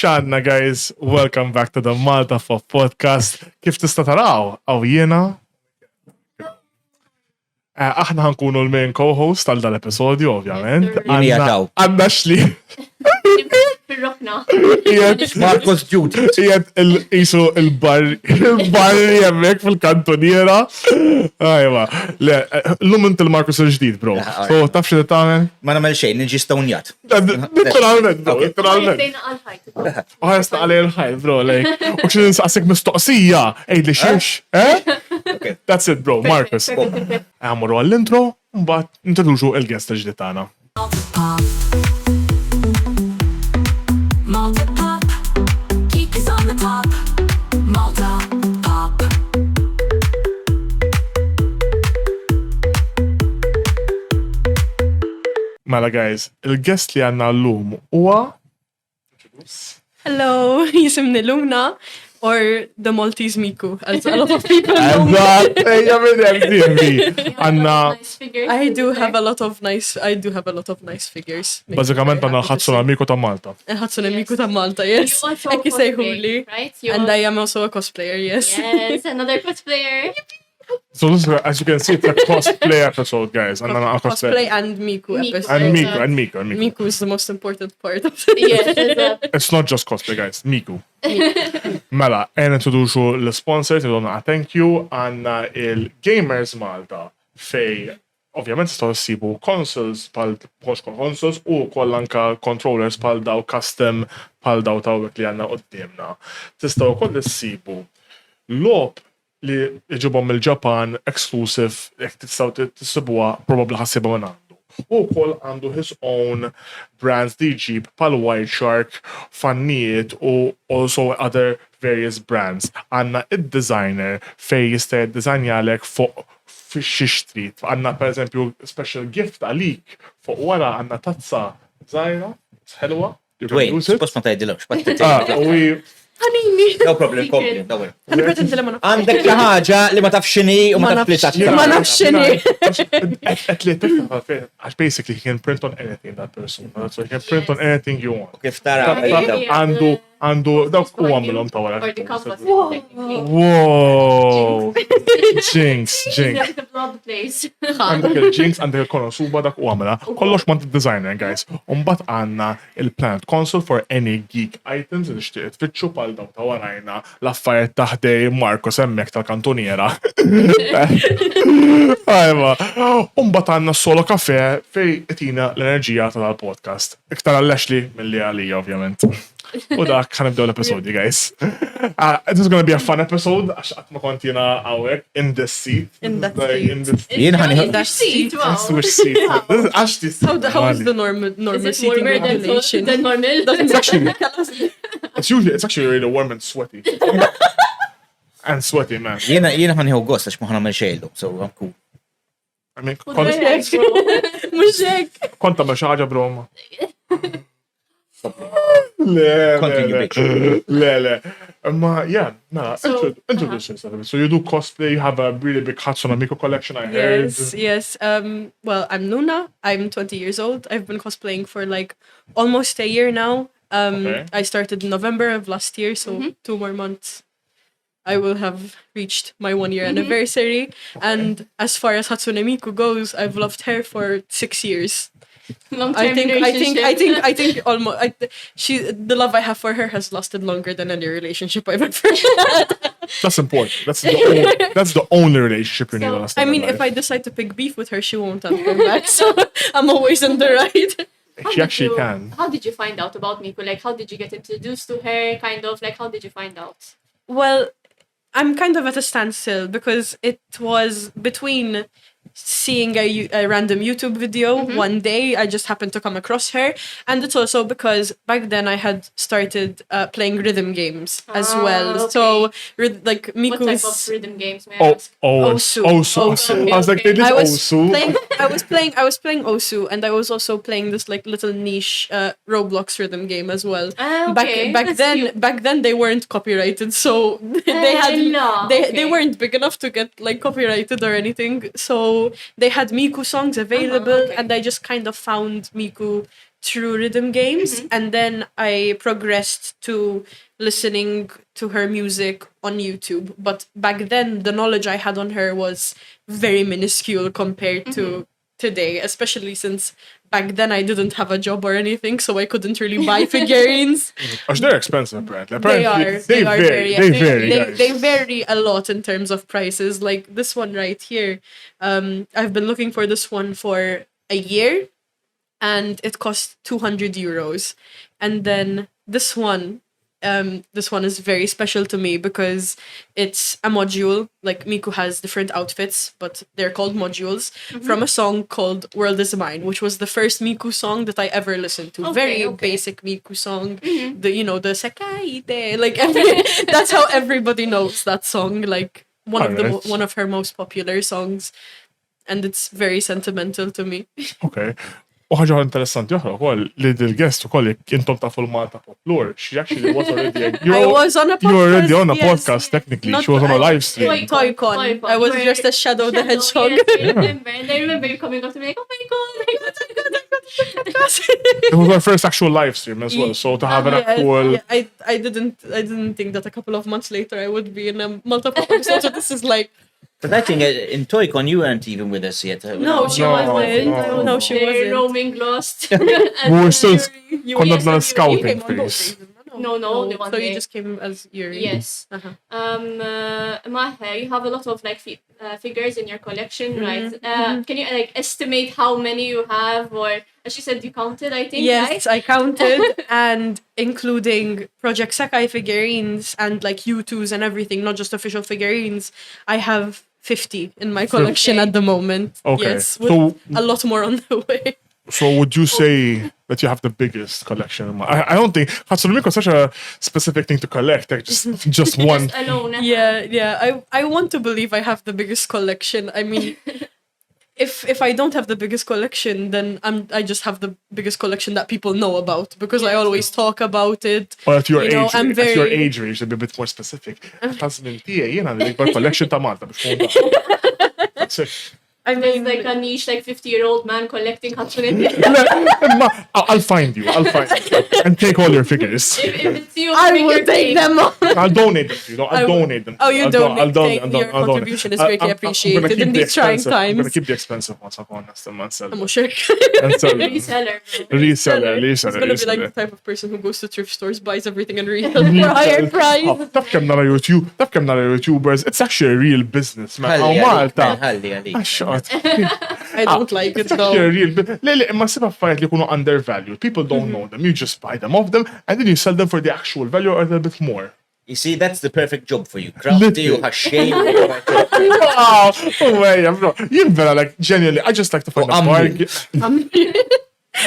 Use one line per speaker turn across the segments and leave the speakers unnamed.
Xanna, guys, welcome back to the Malta for podcast. Kif tista' taraw, jiena. Aħna ħankunu l-main co-host tal-episodju, ovvjament. Għanna xli.
Fil-rokna.
Marcos Duty.
Jed il-isu il-bar jemmek fil-kantoniera. Ajwa. L-lum inti l-Marcos il-ġdid, bro. So, taf xie t-tamen?
Ma namel xejn, nġi stawnjat.
Literalment, bro. Literalment. Għajsta għalaj il-ħajt, bro. U xie nsaqsik mistoqsija. Ej, li xiex. That's it, bro. Marcos. Għamuru għall-intro, mbatt introduċu il-guest il-ġdid tagħna.
Malta pop, keep us on the top. Malta pop.
Mela guys, il-guest li għanna l-lum huwa
Hello, jisimni Lumna, or the Maltese Miku, as a lot of people know me.
Għanna
I do have a lot of nice figures.
bazzikament għanna Hatsune Miku ta' Malta.
Hatsune Miku ta' Malta, yes.
You also
Ekki
cosplay,
sejhuli.
right?
And I am also a cosplayer, yes.
Yes, another cosplayer.
So listen, as you can see, it's a cosplay episode, guys. Għanna
Cosplay and Miku
Miku.
episode.
And Miku.
Miku is the most important part of it.
Yes,
It's not just cosplay, guys. Miku. Mela, għen introduċu l-sponsor, t-donna thank you, għanna il-Gamers Malta, fej, ovvjament, staw s-sibu consoles, pal consoles, u kollanka controllers pal daw custom, pal daw tawek li għanna qoddimna. Tistaw koll s-sibu l-logħob li iġibhom il-Japan exclusive, jek tistaw t-sibuwa, probabli ħassiba minn għandu. Ukoll għandu his own brands di ġib pal White Shark, fannijiet u also other various brands. Għanna id-designer fej jista' jiddiżajnjalek fuq xi street. Għanna per eżempju special gift għalik fuq wara għanna tazza żgħira, ħelwa.
Wait, spost ma tajdilawx,
Ħanini.
No problem, kompli, no way.
Pretend li ma nafx.
Għandek ħaġa li ma taf xini u ma taf li taċ.
Ma nafx xini.
Athletic, basically he can print on anything, that person. So he can print on anything you want.
Kif tara.
Għandu, dawk u għamilom ta' wara.
or the compass, technically.
Wow! Jinx.
The blood place.
Għandek il-Jinx, għandek il-konosuba dak u għamela. Kollox ma' designer, guys. Umbat għanna il-Planet Console for any geek items li xtiqt fitxu pal daw ta' warajna l-affarijiet taħdej Marcos emmek tal-kantoniera. Ajma. Umbat għanna solo Caffe fej itina l-enerġija tal-podcast. Iktar għall-Ashley mill-li għalija, ovvjament. U dak ħanibdew l-episodju, guys. It is gonna be a fun episode, għax għatma kontina għawek, in this seat.
In that seat.
Jien ħani
That seat, wow.
Which seat? Għax this
How is the normal
Is it
seating
warmer
regulation?
than normal?
It's actually really warm and sweaty. And sweaty, man.
Jien ħani ħu għost għax ma ħana xejlu, so I'm cool.
I mean,
Mux hekk.
konta ma xaġa broma.
Continue, bitch.
Le. Yeah, no,
So,
introduce yourself. So you do cosplay, you have a really big Hatsune Miku collection, I heard.
Yes. Well, I'm Luna. I'm 20 years old. I've been cosplaying for like almost a year now.
Okay.
I started in November of last year, so 2 more months. I will have reached my 1-year anniversary. And as far as Hatsune Miku goes, I've loved her for 6 years.
Long-term relationship.
I think almost. The love I have for her has lasted longer than any relationship I've ever had.
That's important. That's the only relationship you need to understand.
I mean, if I decide to pick beef with her, she won't have come back. So I'm always in the right.
She actually can.
How did you find out about Miku? Like, how did you get introduced to her? Kind of, like, how did you find out?
Well, I'm kind of at a standstill because it was between seeing a random YouTube video one day. I just happened to come across her, and it's also because back then I had started playing rhythm games as well.
Okay.
So like Miku's.
What type of rhythm games, may I ask?
Osu.
I was like, they did
I was
Osu.
I was playing Osu, and I was also playing this like little niche Roblox rhythm game as well.
Okay.
Back then they weren't copyrighted, so they weren't big enough to get like copyrighted or anything. So they had Miku songs available,
okay.
and I just kind of found Miku through rhythm games, and then I progressed to listening to her music on YouTube. But back then, the knowledge I had on her was very minuscule compared to today, especially since back then I didn't have a job or anything, so I couldn't really buy figurines.
Gosh, they're expensive, apparently.
They are
vary.
very
They vary. guys.
they vary a lot in terms of prices. Like this one right here, I've been looking for this one for a year, and it cost 200 euros. And then this one is very special to me because it's a module. Like Miku has different outfits, but they're called modules from a song called World Is Mine, which was the first Miku song that I ever listened to. Very basic Miku song. The Sekaite, like that's how everybody knows that song. Like one of her most popular songs, and it's very sentimental to me.
Okay. U ħaġa interessanti oħra wkoll li dil-guest ukoll jekk intom tafu l-Malta Folklore, she actually was already
I was on a podcast.
You were already on a
yes.
podcast technically.
Not-
She was on a live stream.
Toy-Con. I was just a Shadow the Hedgehog.
And I remember you coming up to me like, oh my god.
It was our first actual live stream as well. So to have an actual
I didn't think that a couple of months later I would be in a Malta podcast. So this is like
But I think in Toy-Con you weren't even with us yet.
no, she
No,
wasn't.
no.
No, she
They're
wasn't.
roaming lost.
we were still
You
konna
yes,
dna
you
scouting
came on both
phase.
days.
No, only one
So you
day.
just came as Yuri.
Yes. Mahe, you have a lot of like figures in your collection, right? Can you like estimate how many you have, or as you said, you counted? I think.
Yes,
Right?
I counted, and including Project Sakai figurines and like U2s and everything, not just official figurines. I have 50 in my collection at the moment.
Okay.
Yes, with
So-
a lot more on the way.
So would you say that you have the biggest collection? I don't think Hatsune Miku is such a specific thing to collect. Like just one.
Just alone.
Yeah. I want to believe I have the biggest collection. I mean, if I don't have the biggest collection, then I just have the biggest collection that people know about because I always talk about it.
Or at your
You know,
age,
I'm
at your
very-
age range, to be a bit more specific. Hatsune Miku, jiena l-ikbar collection ta' Malta biex tkun taf. That's it.
I
There's
mean,
like a niche, like 50-year-old man collecting Hatsune Miku.
I'll find you. And take all your figures.
If it's you,
I
pick
will
your
take
name.
them all.
I'll donate them to you. I'll donate them.
Oh, you
I'll
donate.
I'll
Your contribution is greatly
I'm gonna
appreciated
keep
in
the
these trying
expensive- I'm gonna
times.
keep the expensive ones up on us and sell
I'm
them.
sure.
And sell them.
Reseller.
Reseller.
It's gonna be like the
reseller.
type of person who goes to thrift stores, buys everything and resells for a higher price.
Taf kem nara YouTubers, it's actually a real business, man.
Ħalli
Għaw
għalik,
Malta.
ħalli għalik.
Għaxħat.
I don't like it
It's actually a
though.
real business. Imma siba affarijiet li kunu undervalued. People don't know them. You just buy them off them and then you sell them for the actual value or a little bit more.
You see, that's the perfect job for you. Crafty, you ħaxxej.
Wow! Oh, way, bro. Jien vera, like, genuinely, I just like to find a
Ammu.
bargain.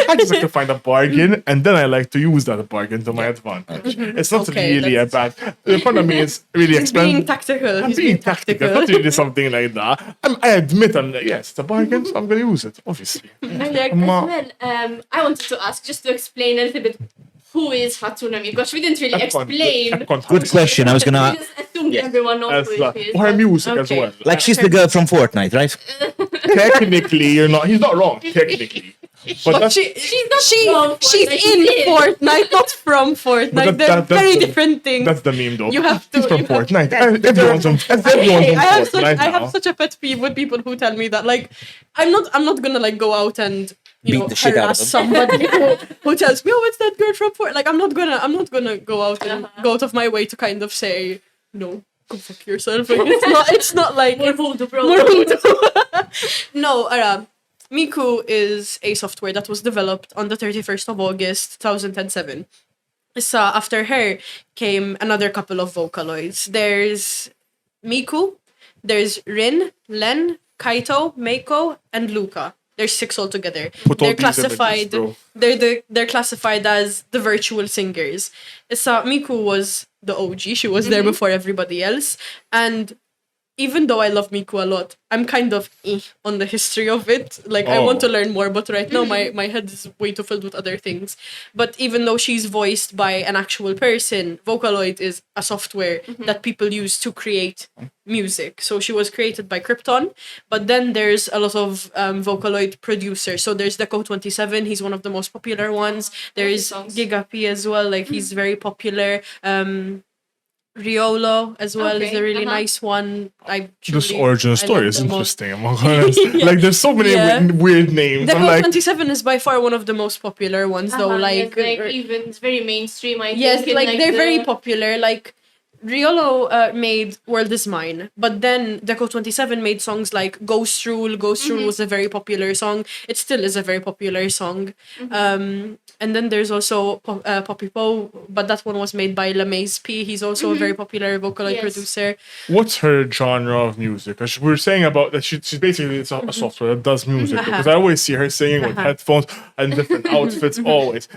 I just like to find a bargain, and then I like to use that bargain to my advantage. It's not
Okay,
really a bad. The point of me is really
He's being
expensive.
tactical.
I'm
He's
being tactical. Not really something like that. I admit, yes, it's a bargain, so I'm going to use it, obviously.
And like, as
Ma-
well, I wanted to ask, just to explain a little bit, who is Hatsune Miku? Because we didn't really explain.
Good question. I was
We
gonna.
just assumed
Yes.
everyone knows who it is.
Or her
but-
music as
okay.
well.
Like she's the girl from Fortnite, right?
Technically, you're not. He's not wrong. Technically, but
But
that's,
She's not from
she's
Fortnite,
in
she's in.
Fortnite, not from Fortnite.
But
They're
that's
very
the-
different things.
that's the meme, though.
You have to-
He's from
you have-
Fortnite. Everyone's from
Hey, I have
Fortnite
I
now.
have such a pet peeve with people who tell me that. Like, I'm not gonna like go out and
Beat the shit out of
harass
them.
somebody who tells me, oh, it's that girl from Fortnite. Like, I'm not gonna go out and go out of my way to kind of say, no, go fuck yourself. Like, it's not like
More voodoo, bro.
No, Miku is a software that was developed on the 31st of August 2007. So after her came another couple of Vocaloids. There's Miku, there's Rin, Len, Kaito, Meiko, and Luca. There's 6 altogether.
Put all
They're
these
classified.
images,
They're classified as the virtual singers. So Miku was the OG. She was there before everybody else, and even though I love Miku a lot, I'm kind of on the history of it. Like, I want to learn more, but right now my head is way too filled with other things. But even though she's voiced by an actual person, Vocaloid is a software that people use to create music. So she was created by Krypton, but then there's a lot of Vocaloid producers. So there's Deco27, he's one of the most popular ones. There's Giga P as well, like he's very popular. Riolo as well is a really nice one.
This origin story is
them all.
interesting. I'm not honest. Like, there's so many weird names. I'm like,
Deco27 is by far one of the most popular ones, though. Like,
even it's very mainstream. I
yes,
think.
like they're very popular. Like, Riolo made World Is Mine, but then Deco27 made songs like Ghost Rule. Ghost Rule was a very popular song. It still is a very popular song. And then there's also Poppy Po, but that one was made by LeMaze P. He's also a very popular Vocaloid producer.
what's her genre of music? 'Cause we were saying about that she's basically it's a software that does music. Because I always see her singing with headphones and different outfits always.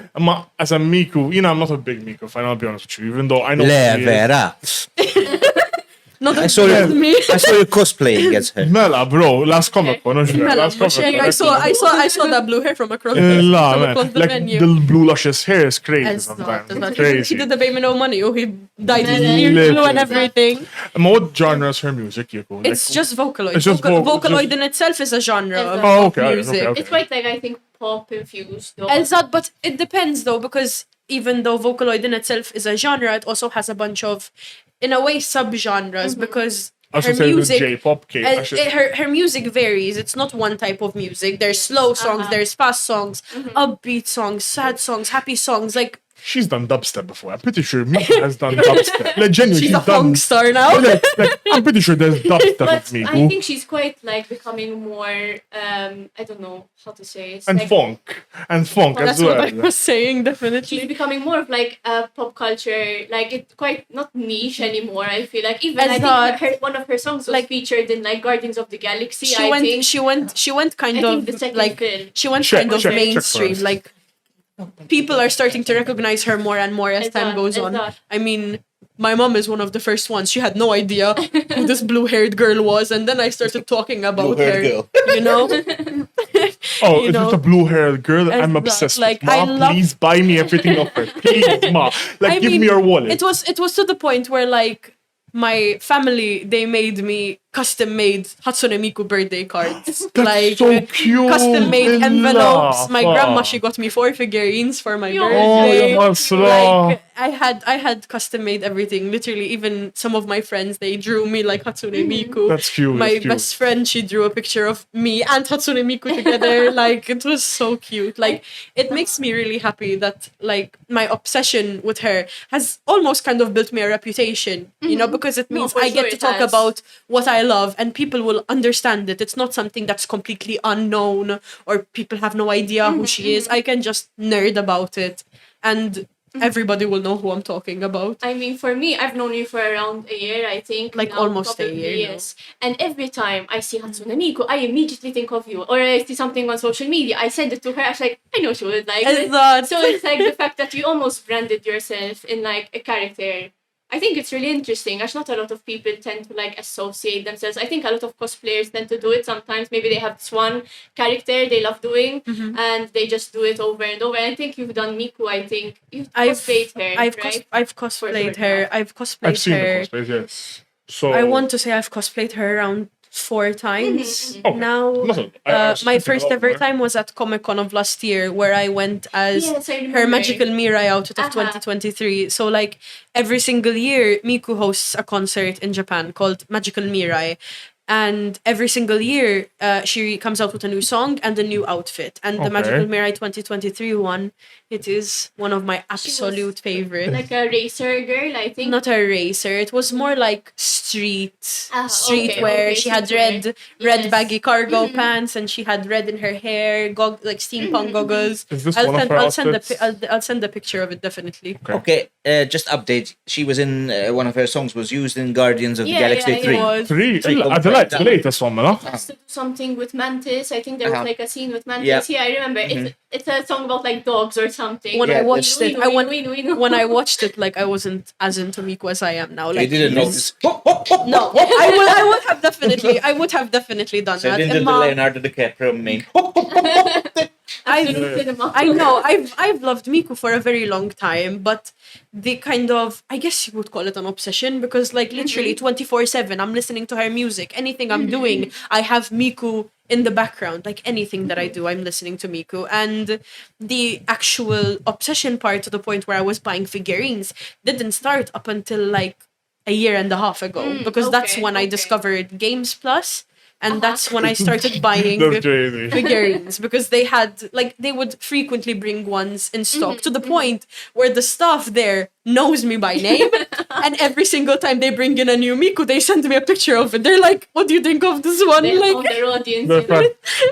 As a Miku, you know, I'm not a big Miku fan, I'll be honest with you, even though I know
Le,
she is.
vera.
Not
I saw
me.
I saw you cosplaying as her.
Mela, bro, last Comic Con, last Comic Con.
I saw that blue hair from across,
La,
from
man.
across the
Like,
venue.
the blue luscious hair is crazy
It's
sometimes.
not.
It's crazy.
He did the baby no money. Oh, he dyed his
Literally.
ear blue and everything.
And what genre is her music, Yeko?
It's just Vocaloid.
It's just
Vocaloid in itself is a genre of
Oh, okay,
music.
okay.
It's quite like, I think, pop infused though.
Exact, but it depends though, because even though Vocaloid in itself is a genre, it also has a bunch of, in a way, sub-genres, because
I
her
should say
music,
J-pop,
her music varies. It's not one type of music. There's slow songs, there's fast songs, upbeat songs, sad songs, happy songs. Like,
she's done dubstep before. I'm pretty sure Miku has done dubstep. Like, genuinely,
she's a
done.
funk star now.
Like, I'm pretty sure there's dubstep
But
of Miku.
I think she's quite like becoming more I don't know how to say it.
And
like,
funk. And funk
That's
as well.
what I was saying,
she's
definitely.
becoming more of like a pop culture, like it's quite not niche anymore. I feel like even
As
I
that-
think one of her songs was
like-
featured in like Guardians of the Galaxy.
She
I
went kind
think
of
the second
like
film.
she went
Check,
kind of
check
mainstream.
first.
Like, people are starting to recognize her more and more as time goes on.
Exact.
I mean, my mom is one of the first ones. She had no idea who this blue-haired girl was, and then I started talking about her.
Blue-haired girl.
You know,
Oh,
you
is
know,
it a blue-haired girl? I'm
that,
obsessed
like,
with. Ma,
I love-
please buy me everything of her. Please, Ma. Like,
I
give
mean,
me your wallet.
it was to the point where like my family, they made me custom-made Hatsune Miku birthday cards.
That's so cute.
Custom-made
Lilna.
envelopes. My
Fuck.
grandma, she got me 4 figurines for my
Yo.
birthday.
Oh, Masra.
Like, I had custom-made everything. Literally, even some of my friends, they drew me like Hatsune Miku.
That's cute.
My
that's cute.
best friend, she drew a picture of me and Hatsune Miku together. Like, it was so cute. Like, it makes me really happy that, like, my obsession with her has almost kind of built me a reputation, you know, because it means
for
I
sure
get to
it
talk
has.
about what I love and people will understand it. It's not something that's completely unknown or people have no idea who she is. I can just nerd about it and everybody will know who I'm talking about.
I mean, for me, I've known you for around a year, I think.
Like,
now,
almost a
probably,
year now.
yes. And every time I see Hatsune Miku, I immediately think of you. Or I see something on social media, I send it to her. I was like, I know she would like
Is
it.
that-
So it's like the fact that you almost branded yourself in like a character. I think it's really interesting. As not a lot of people tend to like associate themselves. I think a lot of cosplayers tend to do it sometimes. Maybe they have this one character they love doing and they just do it over and over. And I think you've done Miku. I think you've cosplayed her, right?
I've cosplayed
sure,
her.
yeah.
I've cosplayed
I've seen
her.
the cosplays, yes. So
I want to say I've cosplayed her around 4 times
Okay.
now.
Nothing. I was
My
thinking
first
a lot
ever
more.
time was at Comic Con of last year, where I went as
Yes, I
her
remember.
Magical Mirai outfit of
Uh-huh.
2023. So like every single year, Miku hosts a concert in Japan called Magical Mirai. And every single year, she comes out with a new song and a new outfit. And the
Okay.
Magical Mirai 2023 one, it is one of my absolute favorites.
Like a racer girl, I think.
Not a racer. It was more like streetwear.
okay,
She had
streetwear.
red
Yes.
baggy cargo pants, and she had red in her hair, like steampunk goggles.
Is this
I'll
one of
send,
her
I'll send the
outfits?
I'll send the picture of it definitely.
Okay, just update, she was in, one of her songs was used in Guardians of the Galaxy
yeah,
3.
it
was.
Three.
Three
The latest one, no?
Has to do something with Mantis. I think there was like a scene with Mantis.
Yeah.
Yeah, I remember. It's a song about like dogs or something.
When
Yeah,
I watched it,
we
when I watched it, like I wasn't as into Miku as I am now.
You
Like,
didn't notice.
no, I would have definitely done
So you
that.
didn't do the
Emma,
Leonardo DiCaprio main.
I know I've loved Miku for a very long time, but the kind of, I guess you would call it an obsession, because like literally 24/7 I'm listening to her music. Anything I'm doing, I have Miku in the background. Like anything that I do, I'm listening to Miku. And the actual obsession part, to the point where I was buying figurines, didn't start up until like a year and a half ago, because that's
okay,
when I
okay.
discovered Games Plus. And that's when I started buying
That's crazy.
figurines, because they had, like, they would frequently bring ones in stock, to the point where the staff there knows me by name, and every single time they bring in a new Miku, they send me a picture of it. They're like, what do you think of this one?
They
Like,
their audience.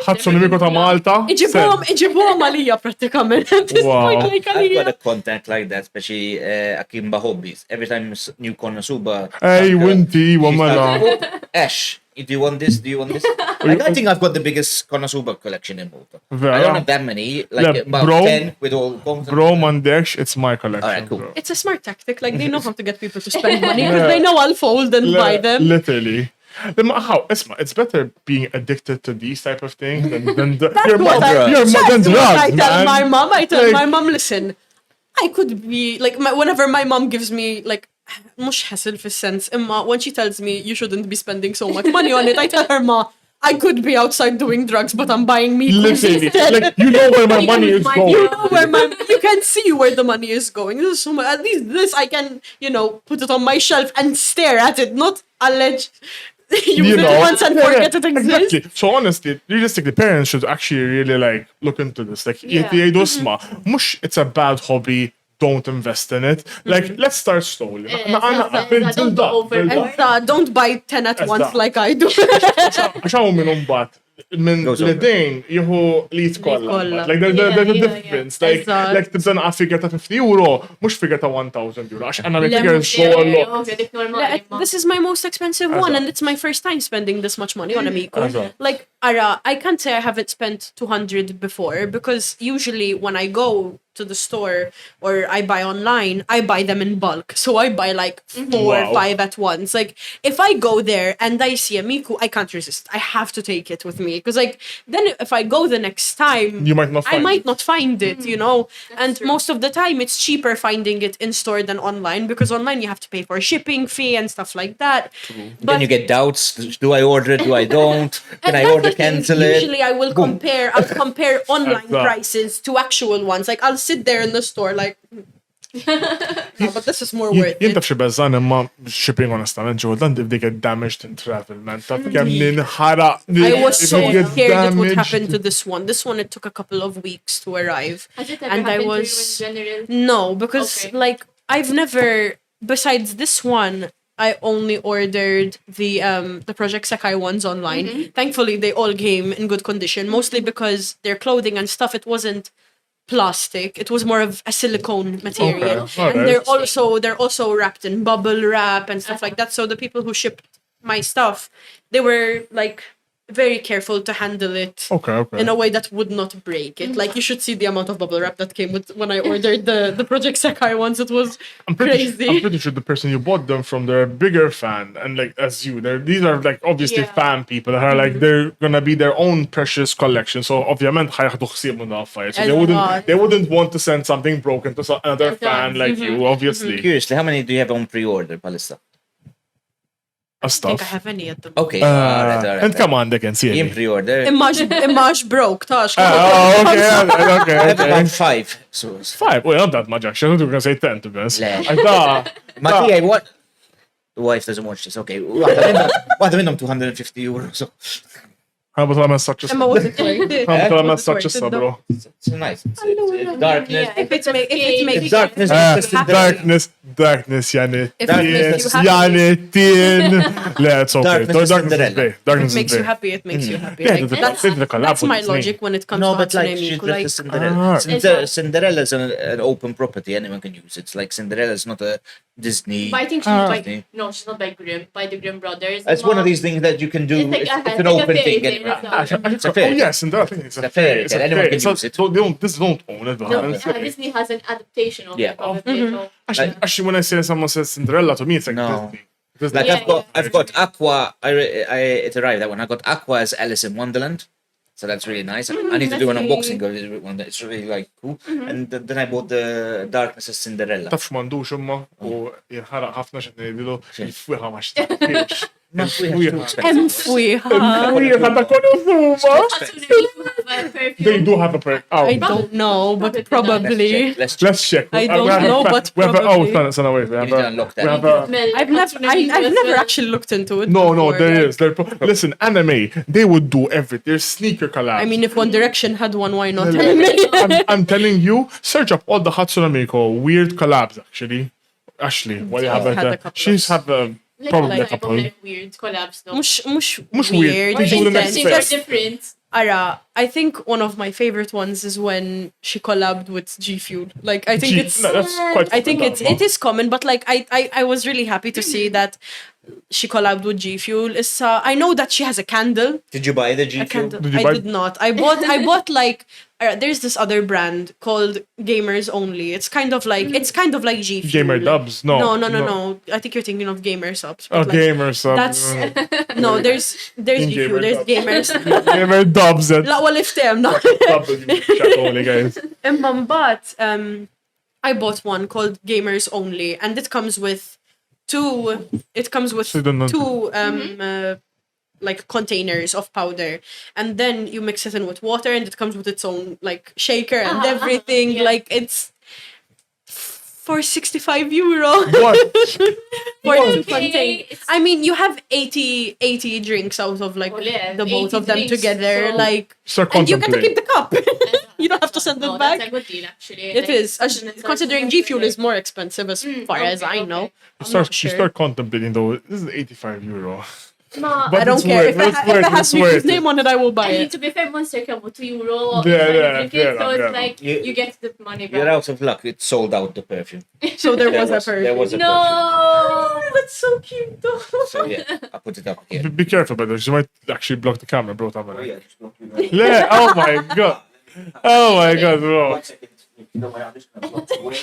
Hatsune Miku ta' Malta.
iġibuhom għalija pratikament. At this
Wow.
point, like,
I've got a
għalija.
contact like that, especially Akimba Hobbies. Every time new Konosuba.
Ej, winti,
she's
wamela.
like, "Oh, Ash, do you want this? Do you want this?" Like, I think I've got the biggest Konosuba collection in Malta. I don't have that many, like
Yeah,
about
bro.
10 with all content.
Bro, mandekx, it's my collection.
Alright, cool.
bro.
It's a smart tactic. Like, they know how to get people to spend money, because they know I'll fold and buy them.
Literally. How? It's better being addicted to these type of things than your
what
mom.
I-
Your mom than
That's what I
drugs,
tell
man.
my mom. I tell
Like-
my mom, listen, I could be like, whenever my mom gives me like, mux hassle fis-sens, imma when she tells me you shouldn't be spending so much money on it, I tell her, ma, I could be outside doing drugs, but I'm buying me
Literally, like you know where my money is going.
you know where you can see where the money is going. This is so much, at least this I can, put it on my shelf and stare at it, not allege use it once and forget it exists.
Exactly. So honestly, realistically, parents should actually really like look into this. Like,
Yeah.
jgħidu isma, mux it's a bad hobby, don't invest in it. Like, let's start slowly.
Don't go overboard.
Don't buy 10 at once
Eżatt.
like I do.
Għaxaw minn umbat, minn
Goes over.
l-dejn, juhu li jitkolla.
kollha.
Like, there's a
Yeah,
difference. Like,
Eżatt.
like tibda naqa figure ta' 50 euro, mux figure ta' 1,000 euro. Għax għanna
Le,
figure
mhux
so
This is my most expensive one, and it's my first time spending this much money on a Miku.
Eżatt.
Like, Ara, I can't say I haven't spent 200 before, because usually when I go to the store or I buy online, I buy them in bulk. So I buy like 4 or
Wow.
5 at once. Like, if I go there and I see a Miku, I can't resist. I have to take it with me. Because like, then if I go the next time,
You might not
I
find
might
it.
not find it, and
true.
most of the time it's cheaper finding it in store than online, because online you have to pay for a shipping fee and stuff like that.
Then you get doubts. Do I order it? Do I don't? Can I order cancel it?
Usually I will compare online
Exact.
prices to actual ones. Like, I'll sit there in the store like, no, but this is more worth
Jien
it.
taf xi beżan imma shipping honestament ġordan if they get damaged in travel, man. Taf kemm ninħaraq.
I was so
if it
scared
get
it would
damaged.
happen to this one. This one, it took a couple of weeks to arrive.
Has it ever
And I
happened
was-
to you in general?
No, because
Okay.
like I've never, besides this one, I only ordered the Project Sekai ones online. Thankfully, they all came in good condition, mostly because their clothing and stuff, it wasn't plastic. It was more of a silicone material.
Okay,
And
alright.
they're also wrapped in bubble wrap and stuff like that. So the people who shipped my stuff, they were like very careful to handle it
Okay.
in a way that would not break it. Like, you should see the amount of bubble wrap that came with when I ordered the Project Sekai ones. It was
I'm
crazy.
pretty sure the person you bought them from, they're a bigger fan, and like as you, these are like obviously
Yeah.
fan people that are like they're gonna be their own precious collection. So ovvjament ħajħdu ħsiebhom daffajt. So
Eżatt.
they wouldn't want to send something broken to another
Eżatt.
fan like you, obviously.
Curiously, how many do you have on pre-order, Palista?
A
I think I
stuff.
have any at the
Okay, alright.
And come on, they can see
In
it.
pre-order.
Immax broke, tax.
Oh, okay,
I have
okay.
about 5. So,
5. Well, not that much actually. I thought you were gonna say 10 to be honest.
Le.
I thought.
Matija, what? The wife doesn't watch this. Okay. Waħda minnhom 250 euro. So.
Ħabba tal-għamil saċċis.
Emma wasn't worth it.
Ħabba tal-għamil
Wasn't worth
saċċis,
it,
bro.
It's nice. It's darkness.
If it makes
If darkness
If
is Cinderella.
Darkness, yani.
If it makes you happy.
Yani, tin. Le, it's okay.
Darkness is
Darkness is
Cinderella.
great.
It
Darkness is
makes you
great.
happy, it makes you happy.
Yeah,
Like, that's my logic when it comes
No,
to
but like
Hatsune
she's
Miku.
like
Like,
a Cinderella.
Ah.
Cinderella is an open property. Anyone can use. It's like Cinderella is not a Disney.
But I think she's by, no, she's not by Grimm, by the Grimm brothers.
It's one of these things that you can do.
It's like-
It's
it's
an
like a
open
fairy
thing.
tale,
anyway.
it's
It's a
Oh,
fairy.
yes, and I think it's
a fairy tale. Anyone can use it.
This don't own it,
No,
but
Disney has an adaptation of
Yeah.
it, probably. So.
actually, when I say someone says Cinderella, to me, it's like
No.
Disney. Disney.
Like
Yeah,
I've got Aqua. It arrived that one. I got Aqua as Alice in Wonderland, so that's really nice. I need to do an
that's
unboxing of it. One that it's really like cool. And then I bought the Darkness as Cinderella.
Taf mandux imma u jinħaraq ħafna xed ngħidilu il-fwiħa ma xtaqx.
Hemm fwieħa.
Fwiħa ta' kollu fuma. They do have a perk. Oh,
I don't know, but probably.
Let's
let's check.
I don't know, but
we have a, oh,
probably.
sana, wait. We
You
have
need to
a,
unlock
we
that.
have a,
I've never actually looked into it.
no,
before,
there
like-
is. Listen, anime, they would do everything. There's sneaker collabs.
I mean, if One Direction had one, why not?
I'm telling you, search up all the Hatsune Miku weird collabs, actually. Ashley, what do you have
Had a
like
couple
she's
of-
have probably a
like
couple.
weird collabs, though.
Mush
Mush
weird.
weird. These are the next
Interesting or
steps.
different.
Ara, I think one of my favorite ones is when she collabed with G Fuel. Like, I think it's.
No, that's quite
I think
common,
it is common, but like I was really happy to see that she collabed with G Fuel. It's I know that she has a candle.
Did you buy the G
A
Fuel?
candle.
Did you
I
buy-
did not. I bought like there's this other brand called Gamers Only. It's kind of like G Fuel.
Gamer dubs? No.
No. I think you're thinking of Gamer Subs.
Oh,
but, like,
gamer sub.
That's no. There's
In
G Fuel.
Gamer
There's
Dubs.
Gamers.
Gamer dubs.
La well if them no.
Only guys.
But I bought one called Gamers Only, and it comes with two. It comes with
So you don't know-
two like containers of powder, and then you mix it in with water, and it comes with its own like shaker and everything.
yeah.
Like it's for €65
What?
for
Okay,
two containers.
it's-
I mean, you have 80 drinks out of like
Oh, yeah,
the both
80
of them
drinks,
together,
so-
like,
Start
and you get to
contemplating.
keep the cup. You don't have to send
No,
it back.
That's a good deal, actually.
It is.
it's
Considering G Fuel is more expensive as far as I know.
You
I'm
start,
not sure.
you start contemplating though. This is €85.
No,
But
I don't
it's
care.
worth- it's worth-
If it has
it's
Miku's
worth it.
name on it, I will buy
I mean,
it.
to be fair, Monster came with €2.
Yeah,
so
yeah.
it's like
You-
you get the money back.
You're out of luck. It sold out the perfume.
So there was a
There was
perfume.
a
No,
That's so cute though.
perfume. So yeah, I put it up here.
Be careful, brother. She might actually block the camera, bro.
Oh, yeah, just block you there.
Yeah. Oh my god. Oh my god, bro.
1 second. If you don't mind, I'm just gonna block the way.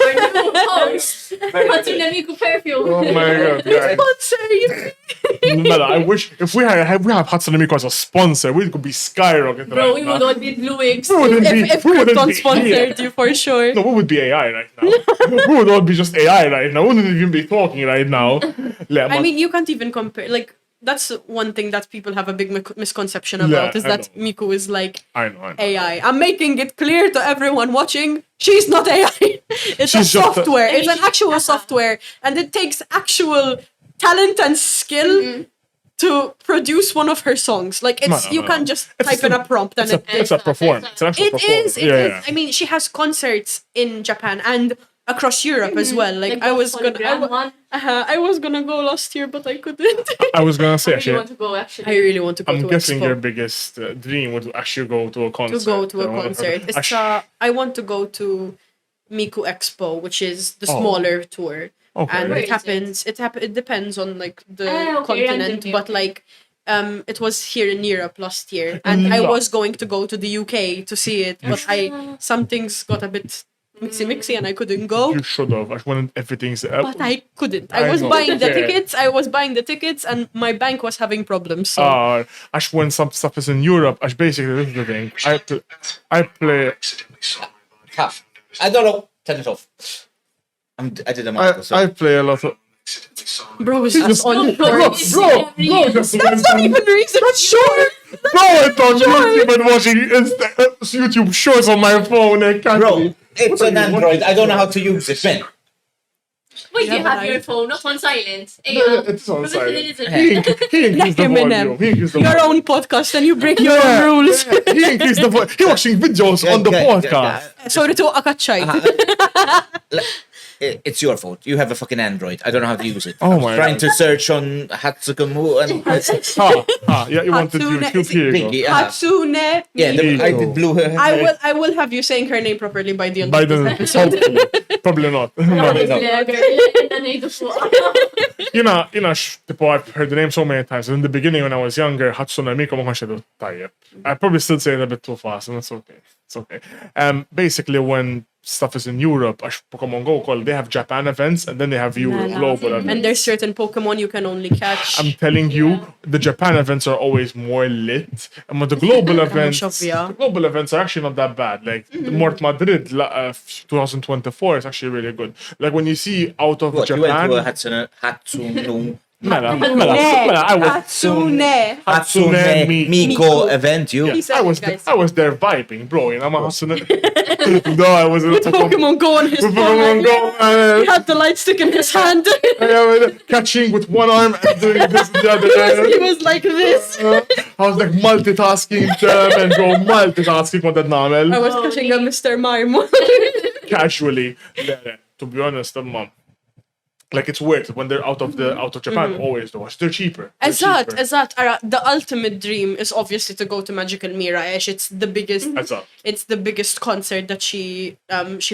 our new host, Hatsune Miku perfume.
Oh my god, guys.
Sponsor.
Mela, I wish if we have Hatsune Miku as a sponsor, we could be skyrocketing.
Bro,
right
we
now.
would all be blue wigs.
We wouldn't be.
If
we wouldn't
Krypton
be
sponsored you for sure.
No, we would be AI right now. We would all be just AI right now. We wouldn't even be talking right now.
I mean, you can't even compare. Like, that's one thing that people have a big misconception about is
I
that
know.
Miku is like
I know.
AI. I'm making it clear to everyone watching, she's not AI. It's a
She's just a-
software. It's an actual software. And it takes actual talent and skill to produce one of her songs. Like, it's
No.
you can't just
It's
type in a prompt and
It's a performance. It's an actual
it
performance.
is. It is. I mean, she has concerts in Japan and across Europe as well. Like, I was gonna, I was gonna go last year, but I couldn't.
I was gonna say
I really
actually.
want to go, actually.
I really want to go
I'm
to
guessing
Expo.
your biggest dream would actually go to a concert.
To go to a
One of her-
concert. It's
Actu-
I want to go to Miku Expo, which is the
Oh.
smaller tour,
Okay.
and
Where
it
is
happens. It depends on like the
Okay,
continent,
randomly,
but
okay.
like. It was here in Europe last year, and I
No.
was going to go to the UK to see it, but some things got a bit mixy, and I couldn't go.
You should have. I wanted everything's.
But I couldn't. I
I
was
know.
buying the
Yeah.
tickets. I was buying the tickets, and my bank was having problems. So
Actually, when some stuff is in Europe, basically this is the thing. I play.
Half. I don't know. Turn it off. I did a master. So.
I play a lot of.
bro, it's
Just-
just on
Bro,
It's
bro,
every
bro,
year.
just
That's not even reason.
sure. No, it's on YouTube and watching YouTube shorts on my phone. I can't
Bro, it's
What are
an
you
Android.
watching?
I don't know how to use it, man.
Wait, you
Yeah,
have
but
your
I-
phone not on silent.
It's on silent. He increased the
Like Eminem.
volume. He increased the
Your
volume.
own podcast and you break your own rules.
He increased the volume. He watching videos on the podcast.
Sorry to akatċajt.
It's your fault. You have a fucking Android. I don't know how to use it.
Oh
I was
my
trying
God.
to search on Hatsune Miku and
Yeah, you wanted
Hatsune-
YouTube. Here you go.
Pinky.
Hatsune.
Yeah, I
Miku.
did blue hair.
I will have you saying her name properly by the end
By
of this
the
episode.
probably not. You know, tipo, I've heard the name so many times. In the beginning, when I was younger, Hatsune Miku ma konx edu tajjeb. I probably still say it a bit too fast, and it's okay. It's okay. Basically, when stuff is in Europe, għax Pokemon Go Ukoll, they have Japan events, and then they have Euro global events.
And there's certain Pokemon you can only catch.
I'm telling you, the Japan events are always more lit, and the global events,
ovvja.
the global events are actually not that bad. Like Mort Madrid 2024 is actually really good. Like when you see out of
What, you went
Japan,
to a Hatsune
Mela, I was
Hatsune.
Miku event, you.
He's
I was
guys.
I was there vibing, bro. You know, I'm a Hatsune. No, I was in
Pokemon Go on his
Pokemon
phone.
Go,
He had the light stick in his hand.
catching with one arm and doing this and the other.
He was like this.
I was like multitasking them and go multitasking what that
I
namel
was catching a Mr. Mime.
casually. Yeah, to be honest, mom. Like it's weird when they're out of Japan. Always though, they're cheaper. They're cheaper.
Eżatt, ara, the ultimate dream is obviously to go to Magical Mira, it's the biggest
Eżatt.
it's the biggest concert that she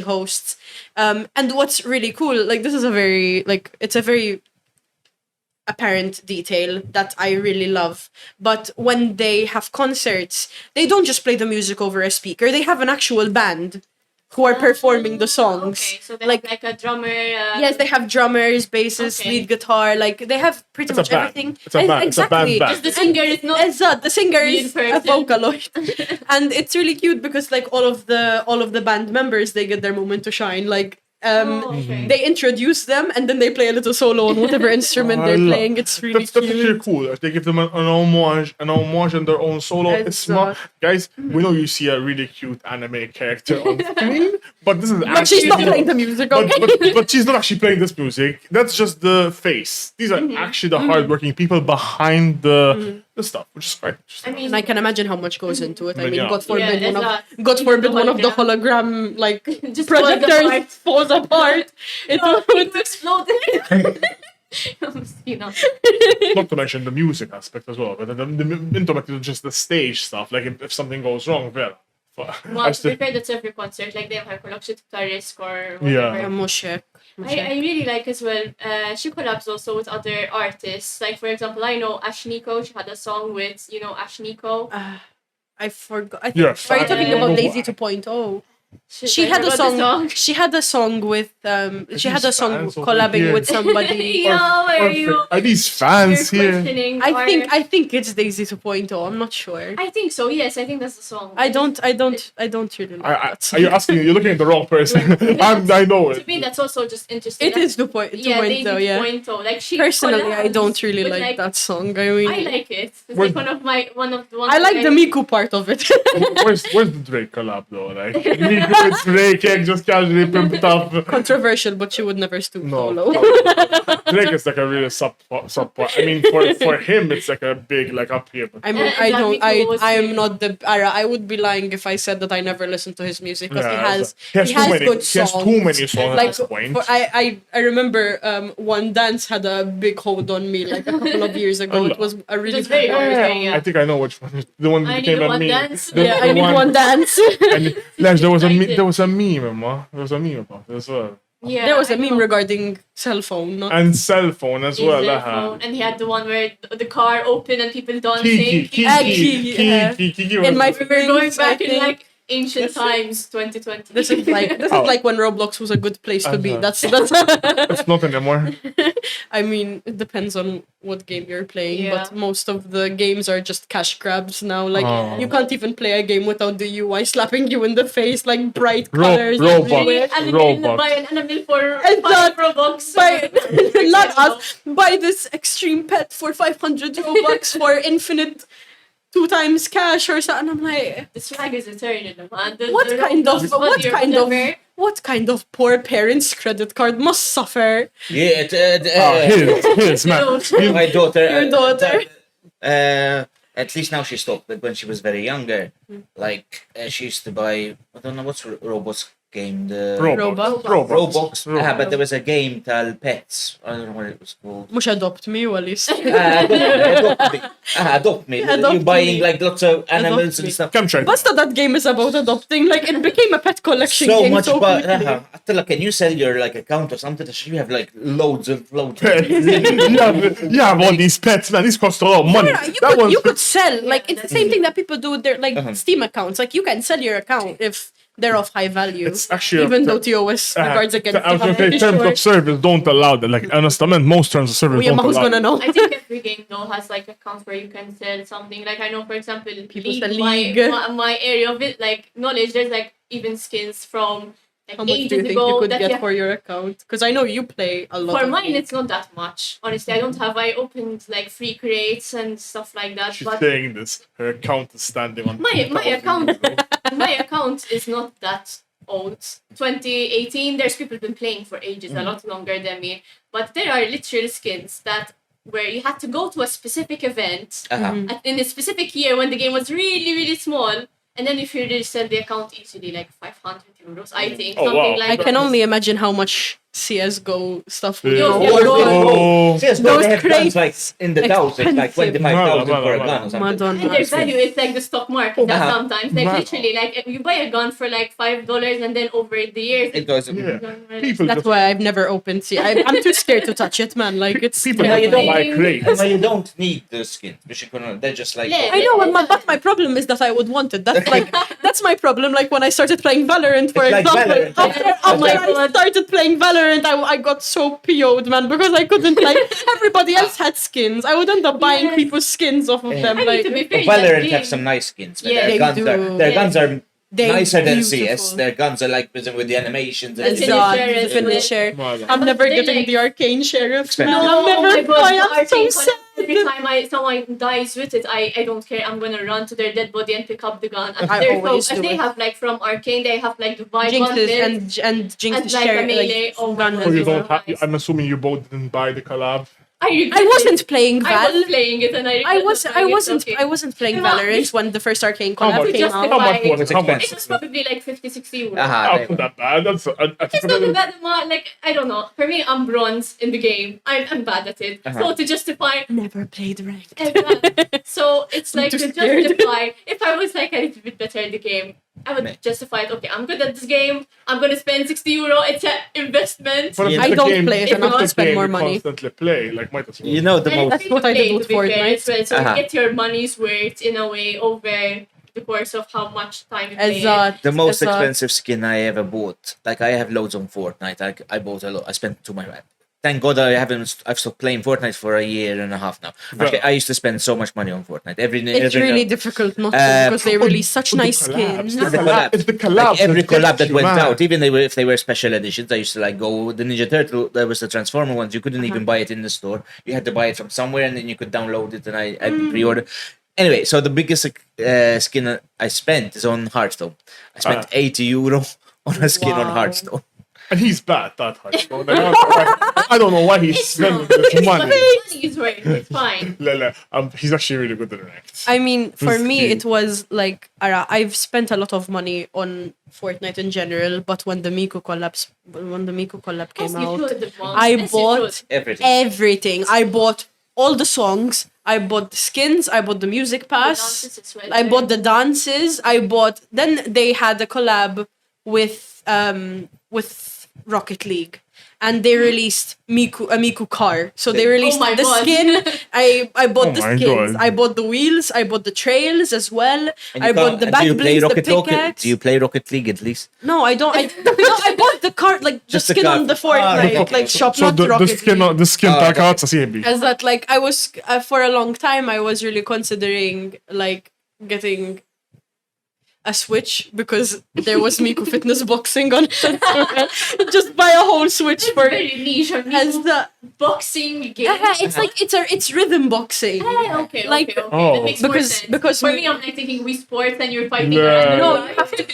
hosts. And what's really cool, like this is a very it's a very apparent detail that I really love. But when they have concerts, they don't just play the music over a speaker, they have an actual band who are performing the songs.
Okay, so they
like
have like a drummer.
yes, they have drummers, bassist,
Okay.
lead guitar, like they have pretty
It's a
much
band.
everything.
It's a band. It's a band
Exactly.
band.
Just the singer is not.
Exact. The singer
Lead
is a
person.
vocaloid, and it's really cute because like all of the band members, they get their moment to shine. Like
Okay.
they introduce them and then they play a little solo on whatever instrument they're playing. It's really
That's actually
cute.
cool. They give them an homage and their own solo. It's smart. Guys, we know you see a really cute anime character on screen, but this is
But she's not playing the music. Okay.
but she's not actually playing this music. That's just the face. These are actually the hardworking people behind the stuff, which is quite
I
interesting.
mean,
And I can imagine how much goes into it. I
But
mean,
yeah.
God forbid,
Yeah,
one
that's
of God forbid one of the hologram like
Just falls
projectors
apart.
falls apart. It would
exploded. You know.
Not to mention the music aspect as well, but the just the stage stuff. Like if something goes wrong, well,
Well, to be fair, that's every concert. Like they have her collection to risk or whatever.
Yeah.
Mushek.
I really like as well. She collabs also with other artists. Like for example, I know Ash Nico. She had a song with Ash Nico.
I forgot. I think,
Yes,
are you talking
I-
about Lazy 2.0? She
I
had a
forgot the
song. She had a song with. She had a song
fans over
collabing
here?
with somebody.
Yeah, where are you?
Are these fans
You're
here?
questioning
I think it's Daisy 2.0. I'm not sure.
I think so. Yes, I think that's the song.
I don't really like that
Are
song.
you asking? You're looking at the wrong person. I know
To
it.
me, that's also just interesting.
It is 2.0.
Yeah, they do
Yeah.
2.0. Like she
Personally, I
collabs
don't really
with,
like that song. I mean,
I like it. It's
Where-
like one of the ones.
I like
that
the Miku part of it.
Where's the Drake collab though? Like Miku with Drake, Jekk just casually pimped up.
Controversial, but she would never stoop
No,
solo.
Drake is like a really sub. I mean, for him, it's like a big like up here. But
I mean,
And Miku was
I am
really-
not the. I would be lying if I said that I never listened to his music because
Yeah,
he has
too many.
good
He has
songs.
too many songs
Like
at this point.
I remember One Dance had a big hold on me like a couple of years ago. It was a really
Just very popular, yeah.
I think I know which one. The one that
I
became
need
a
one
meme.
dance.
The-
yeah.
the
I need one dance.
And Lash, there was a
Liked
meme.
it.
There was a meme, ma. There was a meme about it as well.
Yeah,
There was a
I
meme
know.
regarding cell phone. Not
And cell phone as
His
well.
cell phone, and he had the one where the car opened and people dancing.
Kiki.
in my
We're going
feelings, I
back in
think
like ancient times, 2020.
this is like when Roblox was a good place to be.
Uh-huh.
That's
It's not anymore.
I mean, it depends on what game you're playing,
Yeah.
but most of the games are just cash grabs now. Like,
Oh.
you can't even play a game without the UI slapping you in the face, like bright colors.
Roblox.
everywhere.
And
Robux.
buy an animal for
And
5 Robux.
Buy, not us, buy this extreme pet for 500 Robux for infinite 2 times cash or something. I'm like,
The swag is eternal, man.
what kind of poor parents' credit card must suffer?
Yeah,
His, man.
my daughter.
Your daughter.
At least now she stopped, but when she was very younger, like she used to buy, I don't know what's Roblox game, the Roblox. But there was a game called Pets. I don't know what it was called.
Mux adopt me, u għalis.
Adopt me.
Adopt
You're buying
me.
like lots of animals
Adopt me.
and stuff.
Come try.
Basta that game is about adopting. Like, it became a pet collection
So
game
much,
so
but
quickly.
Attila, can you sell your like account or something? You have like loads of
Yeah, all these pets, man. These cost a lot of money.
Yeah, you could sell. Like, it's the same thing that people do with their like Steam accounts. Like, you can sell your account if they're of high value.
It's actually
even though TOS regards against
I was going to say, terms of service don't allow that. Like, honestly, most terms of service
yeah,
don't
who's
allow
gonna
that.
know?
I think every game though has like accounts where you can sell something. Like I know, for example,
People
League,
sell League.
my area of it, like knowledge. There's like even skins from like
How much do
ages
you think
ago
you could
that
get for your account? Because I know you play a lot.
For
of
mine,
games.
it's not that much. Honestly, I don't have. I opened like free crates and stuff like that.
She's
But
saying this. Her account is standing on
my
2,000
account,
years ago.
my account is not that old. 2018. There's people been playing for ages, a lot longer than me. But there are literal skins that where you had to go to a specific event in a specific year when the game was really, really small. And then if you really sell the account easily, like 500 euros, I think.
Oh,
something
wow.
like
I can
that.
only imagine how much CS:GO stuff would
Yo,
go.
yo, yo.
Oh,
Yes,
Those
they have guns like
crates,
in the thousands, like
expensive.
25,000 for a
Madonna,
gun or something.
Madonna.
And their value is like the stock market that sometimes. Like
Wow.
literally, like if you buy a gun for like $5 and then over the years,
It goes.
yeah.
People
People
That's
just,
why I've never opened I'm too scared to touch it, man. Like, it's
people
Yeah, you
just
don't
buy crates.
You don't need the skins. They're just like.
Yeah.
I know, but my problem is that I would want it. That's like that's my problem. Like when I started playing Valorant, for
It's like
example,
Valorant.
after I started playing Valorant, I got so PO'd, man, because I couldn't like everybody else had skins. I would end up buying
Yes.
people's skins off of them.
I mean,
Like
to be fair,
Valorant
that
have
game-
some nice skins. But
Yeah,
their
they
guns
do.
are their
Yeah.
guns are
they're
nicer than
beautiful.
CS. Their guns are like busy with the animations.
The
And
finisher
the
is
finisher.
Madonna.
I'm never
They're
getting
like-
the arcane sheriff.
Expensive.
Man.
No,
I'm never.
oh my God,
I'm so
Arcane,
sad.
Every time someone dies with it, I don't care. I'm gonna run to their dead body and pick up the gun. And
I
they're
always
so,
do
and they
it.
have like from Arcane, they have like the vibe
Jinxes and Jinx
and like a melee. Oh my
gun
God.
So
as
you
well.
don't have, I'm assuming you both didn't buy the collab.
I wasn't playing
I
Val.
was playing it and I
wasn't playing
Well,
Valorant when the first Arcane
How
collab
much?
came
Justify-
out.
How much was
It's
it? How much?
It was probably like 50-60 euros.
Not that bad. That's
It's not that bad. Like I don't know. For me, I'm bronze in the game. I'm bad at it. So to justify,
Never played ranked.
so it's like
too
to
scared.
justify. If I was like a little bit better at the game, I would justify it. Okay, I'm good at this game. I'm gonna spend 60 euro. It's an investment.
But if
I
the
don't
game-
play it
if
enough
the
to spend
game
more
you
money.
Constantly play, like might as well.
You know the
And
most.
it's
what I did
free to
with
play, to be fair,
Fortnite.
as well. So
Uh-huh.
you get your money's worth in a way over the course of how much time you play.
Exat.
The most
exat.
expensive skin I ever bought. Like I have loads on Fortnite. I bought a lot. I spent too much. Thank God I've stopped playing Fortnite for a year and a half now. Actually, I used to spend so much money on Fortnite.
It's really difficult not to because they release such nice skins.
It's the
collabs.
It's the collab.
Like every
that
collab
gets
that
you
went
mad.
out, even if they were special editions, I used to like go the Ninja Turtle. There was the Transformer ones. You couldn't even buy it in the store. You had to buy it from somewhere, and then you could download it. And I pre-order. Anyway, so the biggest skin I spent is on Hearthstone. I spent 80 euro on a skin on
Wow.
Hearthstone.
And he's bad, that hard. I don't know why he's spending this money.
Money's worth. It's fine.
Lele, he's actually really good at ranked.
I mean, for me,
Risky.
it was like I've spent a lot of money on Fortnite in general, but when the Miku collab came
Yes, you
out,
should, Devon.
I
Yes, you
bought
should.
Everything.
everything. I bought all the songs. I bought the skins. I bought the music pass.
dances as well,
I
yeah.
bought the dances. I bought. Then they had a collab with Rocket League, and they released a Miku car. So they released
my
the
God.
skin. I bought
Oh
the
my
skins.
God.
I bought the wheels. I bought the trails as well.
And
I
you
bought
can't-
the
and
back
do you play
blades, the
Rocket League?
pickaxe.
Do you play Rocket League at least?
No, I don't. I bought the card, like
Just
the
the
skin
card.
on the
Ah,
Fortnite,
okay.
like shop,
So
not
the
Rocket
skin,
League.
the skin
Oh, okay.
takatsa CB.
As that, like, I was for a long time, I was really considering like getting a Switch because there was Miku Fitness Boxing on it. Just buy a whole Switch for
Very niche.
as the
boxing game.
It's like it's rhythm boxing.
Okay,
Like-
okay.
Oh.
That makes more
Because-
sense.
because
for
we-
me, I'm like thinking Wii Sports and you're fighting
Yeah.
around.
No,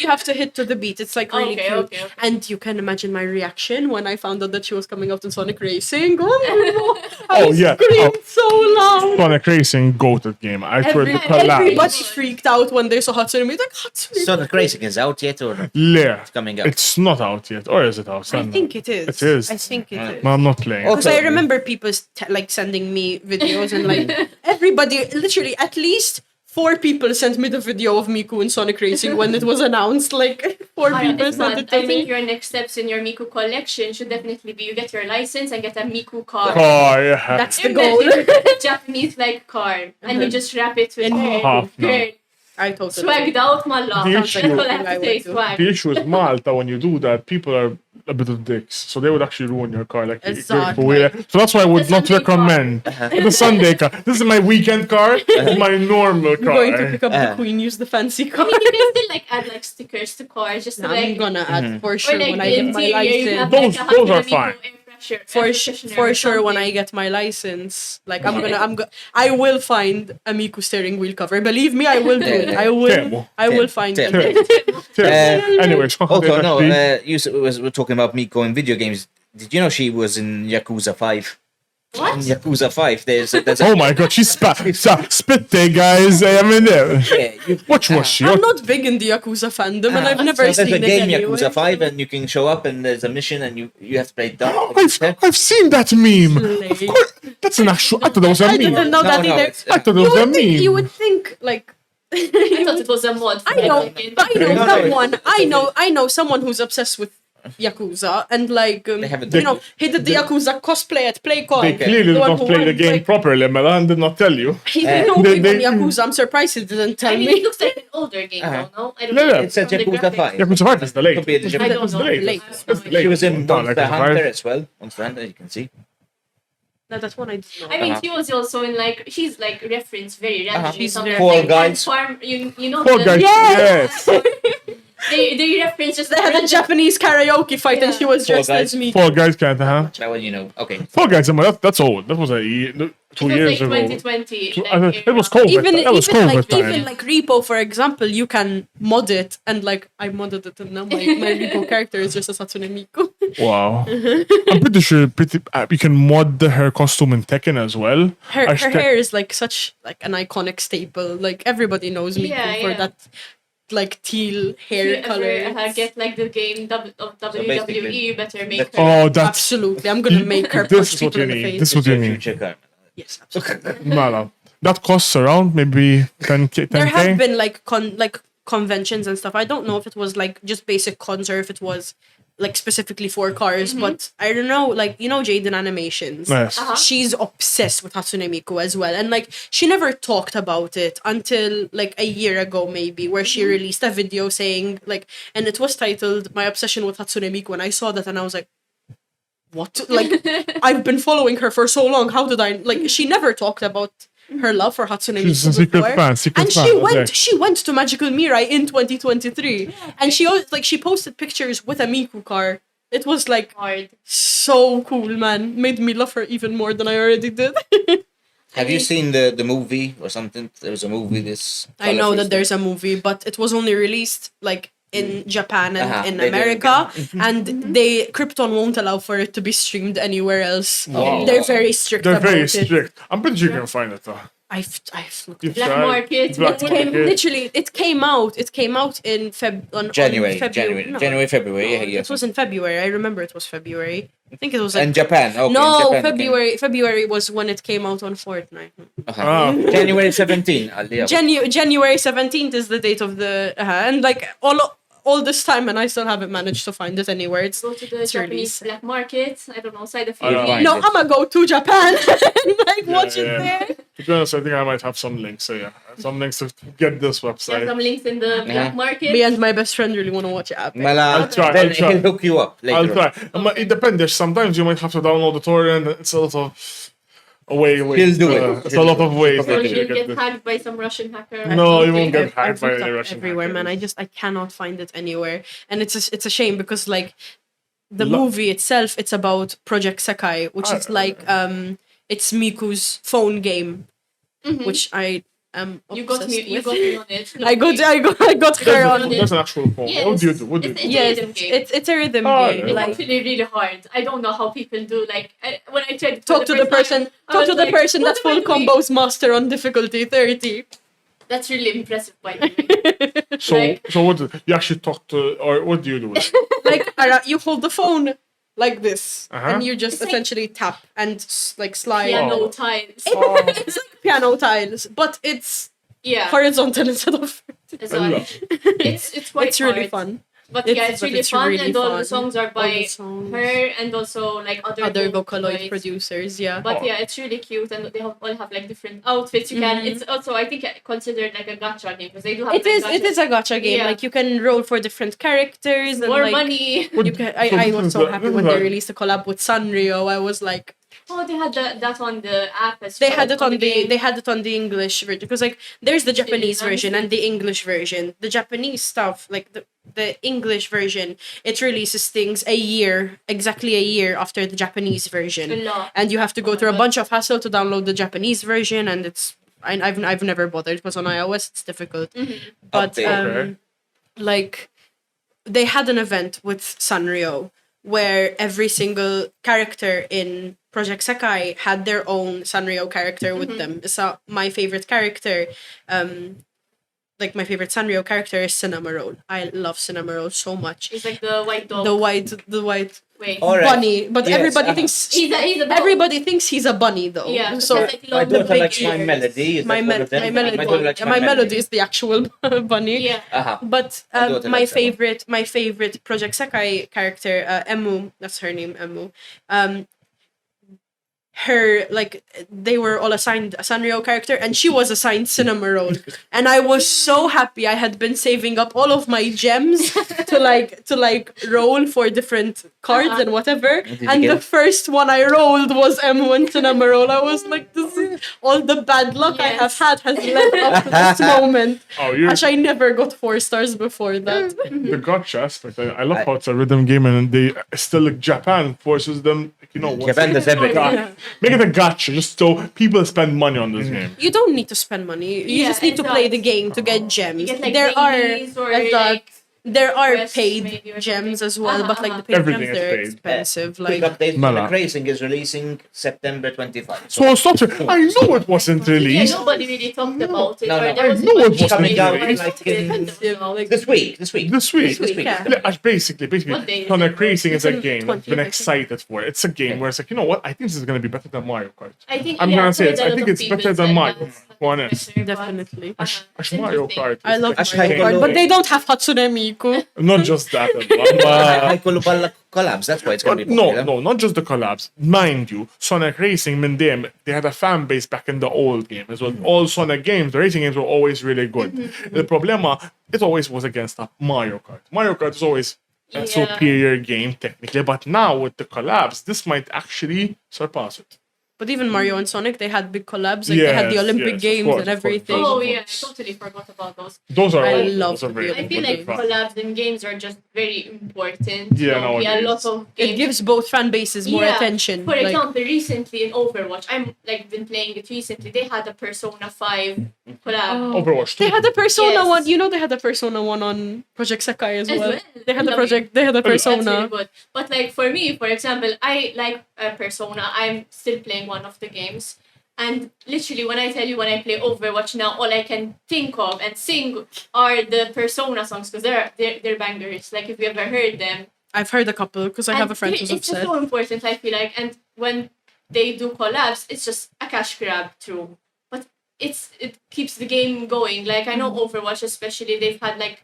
you have to hit to the beat. It's like really
Okay,
cute.
okay.
And you can imagine my reaction when I found out that she was coming out in Sonic Racing. Oh, I
yeah.
screamed so loud.
Sonic Racing goated game. I swear the
Everybody
collapse.
freaked out when they saw Hatsune Miku. Like Hatsune.
Sonic Racing is out yet or not?
Yeah.
It's coming out.
It's not out yet. Or is it out?
I think it is.
It is.
I think it is.
No, I'm not playing.
Okay.
Because I remember people like sending me videos and like everybody, literally at least 4 people sent me the video of Miku in Sonic Racing when it was announced. Like 4 people sent it to
I think
me.
your next steps in your Miku collection should definitely be you get your license and get a Miku car.
Oh, yeah.
That's the
And
goal.
then you get a Japanese like car and you just wrap it with
Ħafna.
hair.
I totally.
Swagged out malla.
The
That's
issue-
all I have to say,
I would
swag.
The issue is Malta, when you do that, people are a bit of dicks. So they would actually ruin your car. Like,
Exactly.
so that's why I would
The
not
Sunday car.
recommend the Sunday car. This is my weekend car. This is my normal
I'm
car.
going to pick up the queen, use the fancy
I
car.
mean, you can still like add like stickers to cars just to
I'm
like
gonna add for
or
sure
like
when
the
I get my
interior. You have
license.
like a
Those are
Hatsune Miku
fine.
air pressure,
For
air
sh-
freshener
for
or
sure when I
something.
get my license, like I will find a Miku steering wheel cover. Believe me, I will do it. I will find
Tim.
it.
Anyways,
Also, no,
actually-
we're talking about Miko in video games. Did you know she was in Yakuza 5?
What?
In Yakuza 5, there's a
oh my god, she spit there, guys. I mean,
yeah,
which was she?
I'm not big in the Yakuza fandom, and I've never
so
seen
there's a
it
game
anyway.
Yakuza 5 and you can show up and there's a mission and you have to play dark.
I've seen that meme.
Slay.
Of course, that's an actual. I thought that was a
I
meme.
didn't know
No,
that
no,
either.
it's-
I thought that
You
was a
would, think,
meme.
you would think like.
I thought it was a mod.
I know
No, no,
someone. I know someone who's obsessed with Yakuza, and like
They haven't
you know, he did the Yakuza cosplay at PlayCon.
They clearly did
The one
not
who
play the
won,
game
like,
properly. Milan did not tell you.
He didn't know
They-
he won
they-
Yakuza. I'm surprised he didn't tell
I mean,
me.
it looks like an older game,
Uh-huh.
though, no? I don't
Yeah,
know.
yeah.
It says
From the
Yakuza
graphics.
5.
Yeah, but survive is the late.
Could be a different-
I don't know.
Late.
It's late.
She was in
Not
Monster
like it's
Hunter
right.
as well. Monster Hunter, you can see.
No, that's one I didn't know.
I mean, she was also in like she's like referenced very randomly.
She's
somewhere.
very-
Fall
Like,
Guys.
Farm, you know
Poor
the-
guys.
Yes!
Yes.
They reference just
They had a
random-
Japanese karaoke fight, and
Yeah.
she was
Fall
dressed
Guys.
as me.
Fall Guys can't, huh?
That one you know. Okay.
Fall Guys, that's old. That was a 2
It was
years
like
ago.
2020.
It was COVID.
Even
that was
even
COVID
like
time.
even like Repo, for example, you can mod it, and like I modded it, and now my Repo character is just a Hatsune Miku.
Wow. I'm pretty sure you can mod her costume in Tekken as well.
Her
Hashtag-
hair is like such like an iconic staple. Like everybody knows Miku
Yeah,
for
yeah.
that like teal
If
hair
you
color.
ever get like the game of WWE,
basically,
you better make
that's-
her.
Oh, that's
Absolutely, I'm gonna make her
This
punch
is what
people
you
in the
need.
face.
This is what you need.
Future car.
Yes, absolutely.
Mala. That costs around maybe 10K.
There have
10K?
been like conventions and stuff. I don't know if it was like just basic cons or if it was like specifically for cars, but I don't know. Like you know, Jaden Animations.
Yes.
Uh-huh.
She's obsessed with Hatsune Miku as well, and like she never talked about it until like a year ago maybe, where she released a video saying like, and it was titled "My Obsession with Hatsune Miku," and I saw that and I was like, what? Like I've been following her for so long. How did I like? She never talked about her love for Hatsune
She's
Miku
a secret
before.
fan. Secret
And
fan.
she went to Magical Mirai in 2023, and she posted pictures with a Miku car. It was like
Hard.
so cool, man. Made me love her even more than I already did.
Have you seen the movie or something? There was a movie this.
I know that there's a movie, but it was only released like in Japan and in America, and they Krypton won't allow for it to be streamed anywhere else.
Wow.
They're very strict
They're
about
very
it.
strict. I'm pretty sure you can find it though.
I've looked.
You've
Black
tried.
market.
Black
It
Came,
market.
literally, it came out in
January,
February. No,
February. Yeah,
it was in February. I remember it was February. I think it was like
And Japan. Okay,
no,
Japan,
February. February was when it came out on Fortnite.
Ah.
January 17.
January 17th is the date of the and like all this time, and I still haven't managed to find it anywhere. It's
Go to the
it's
Japanese
released.
black market. I don't know, side of
I don't
Fuji.
know.
No, I'm gonna go to Japan and like watch it
yeah.
there.
To be honest, I think I might have some links. So yeah, some links to get this
There's
website.
some links in the black market.
Me and my best friend really want to watch it.
I'll
try,
Then
I'll try.
he'll hook you up later.
I'll
on.
try. It depends. Sometimes you might have to download the torrent. It's a lot of way.
He'll do it.
It's a lot of ways.
So
that you
you'll
get
get
this.
hacked by some Russian hacker.
No, you won't get
I've
hacked by
looked
any
up
Russian
everywhere, man.
hackers.
I cannot find it anywhere, and it's a shame because like the movie itself, it's about Project Sekai, which is like it's Miku's phone game, which I am
You got
obsessed
me. You
with.
got me on it. No,
I got her on it.
That's an actual phone.
Yes.
What do you do? What do you
It's
do?
a
Yes,
rhythm game.
it's a rhythm
Oh,
game.
yeah.
It's
Like
actually really hard. I don't know how people do. Like when I tried
talk to the person, that's full combos master on difficulty 30.
That's really impressive, by the way.
So,
Like-
so what? You actually talk to, or what do you do? With it?
Like you hold the phone like this,
Uh-huh.
and you just
It's like-
essentially tap and like slide.
Piano
Oh.
tiles.
It's like piano tiles, but it's
Yeah.
horizontal instead of.
As well. It's quite
It's really
hard.
fun.
But
It's-
yeah, it's
but
really
it's
fun,
really
and all
fun.
the songs are
All
by
the songs.
her and also like other
Other
Vocaloid
Vocaloid producers, yeah.
But yeah, it's really cute, and they all have like different outfits. You can. It's also I think considered like a gacha game because they do have.
It
like,
is a gacha game.
Yeah.
Like you can roll for different characters and
more
like
money.
you can, I was so happy when they released a collab with Sanrio. I was like,
Oh, they had that on the app as
they
well.
had it on the
game.
they had it on the English version because like there's the Japanese version and the English version. The Japanese stuff, like the English version, it releases things exactly a year after the Japanese version,
A lot.
and you have to go
Oh my
through a
God.
bunch of hassle to download the Japanese version, and I've never bothered because on iOS it's difficult, but
Update.
Okay.
like they had an event with Sanrio where every single character in Project Sekai had their own Sanrio character with them. So my favorite character, like my favorite Sanrio character is Cinnamoroll. I love Cinnamoroll so much.
It's like the white dog.
The white
Wait.
All right.
bunny, but
Yes,
everybody
uh-huh.
thinks
He's a dog.
everybody thinks he's a bunny though.
Yeah.
So
because, like,
My
long,
daughter
big
likes my
ears.
melody. Is
my
that one of them?
melody,
My daughter likes
my melody is the actual bunny.
Yeah.
Uh-huh.
But
My daughter
my
likes that one.
my favorite Project Sekai character, Emu, that's her name, Emu. Her like they were all assigned a Sanrio character, and she was assigned Cinnamoroll, and I was so happy. I had been saving up all of my gems to like roll for different cards and whatever.
Did you
And
get
the
it?
first one I rolled was Emu and Cinnamoroll. I was like, this is all the bad luck I have
Yes.
had has led up to this moment.
Oh, you're
Actually, I never got 4 stars before that.
the gotcha aspect. I love how it's a rhythm game, and they still like Japan forces them. You know, once
Japan does everything.
Yeah. Make it a gotcha, just so people spend money on this game.
You don't need to spend money. You
Yeah,
just need to
it's
play
not-
the game to get gems.
You get like
there are
thingies or
I thought
like
there are
quests
paid
maybe or
gems
something.
as well, but like the paid
Everything
gems
is
they're
paid.
expensive.
Quick
Like
update,
Mala.
Sonic Racing is releasing September 25.
So stop it. I know it wasn't
yeah,
released.
nobody really talked about it.
No,
or
no.
there was
I know it was
coming out
released.
like in
like
this week.
This week.
This week, yeah.
Yeah, basically,
What day is
Sonic
it?
Racing is a
It's in
game. I've
20th,
been
I think.
excited for it. It's a game where it's like, you know what? I think this is going to be better than Mario Kart.
I think
I'm
yeah,
gonna
I've
say
heard
it's-
a
I
lot
think
of
it's
people
better than
said
Mario,
that.
to be honest.
definitely.
Ash Mario Kart.
I love
Ash
Mario
Mario
Kart, but
Kart.
they don't have Hatsune Miku.
Not just that. as well.
I call collabs. That's why it's going to be
No,
popular.
no, not just the collabs. Mind you, Sonic Racing, Mindem, they had a fan base back in the old game as well. All Sonic games, the racing games were always really good. The problema, it always was against Mario Kart. Mario Kart is always a
Yeah.
superior game technically, but now with the collabs, this might actually surpass it.
But even Mario and Sonic, they had big collabs. Like they had the
Yes,
Olympic
yes, of
Games
course,
and
of course.
everything.
Oh yeah, I totally forgot about those.
Those are
I
all,
love
those are
the
very
I feel
good
like
fun.
collabs in games are just very important.
Yeah,
a
nowadays.
lot of games.
It gives both fan bases more
Yeah.
attention.
For
like,
example, recently in Overwatch, I'm like been playing it recently. They had a Persona 5 collab.
Overwatch
they
2.
had a Persona
Yes.
1. You know, they had a Persona 1 on Project Sakai as
As
well.
well.
They had a
Love
project. They had a
That's really
Persona.
good. But like for me, for example, I like Persona. I'm still playing one of the games. And literally, when I tell you when I play Overwatch now, all I can think of and sing are the Persona songs because they're bangers. Like if you ever heard them,
I've heard a couple because I have a friend who's
it's just
obsessed.
so important. I feel like, and when they do collabs, it's just a cash grab too. But it keeps the game going. Like I know Overwatch, especially they've had like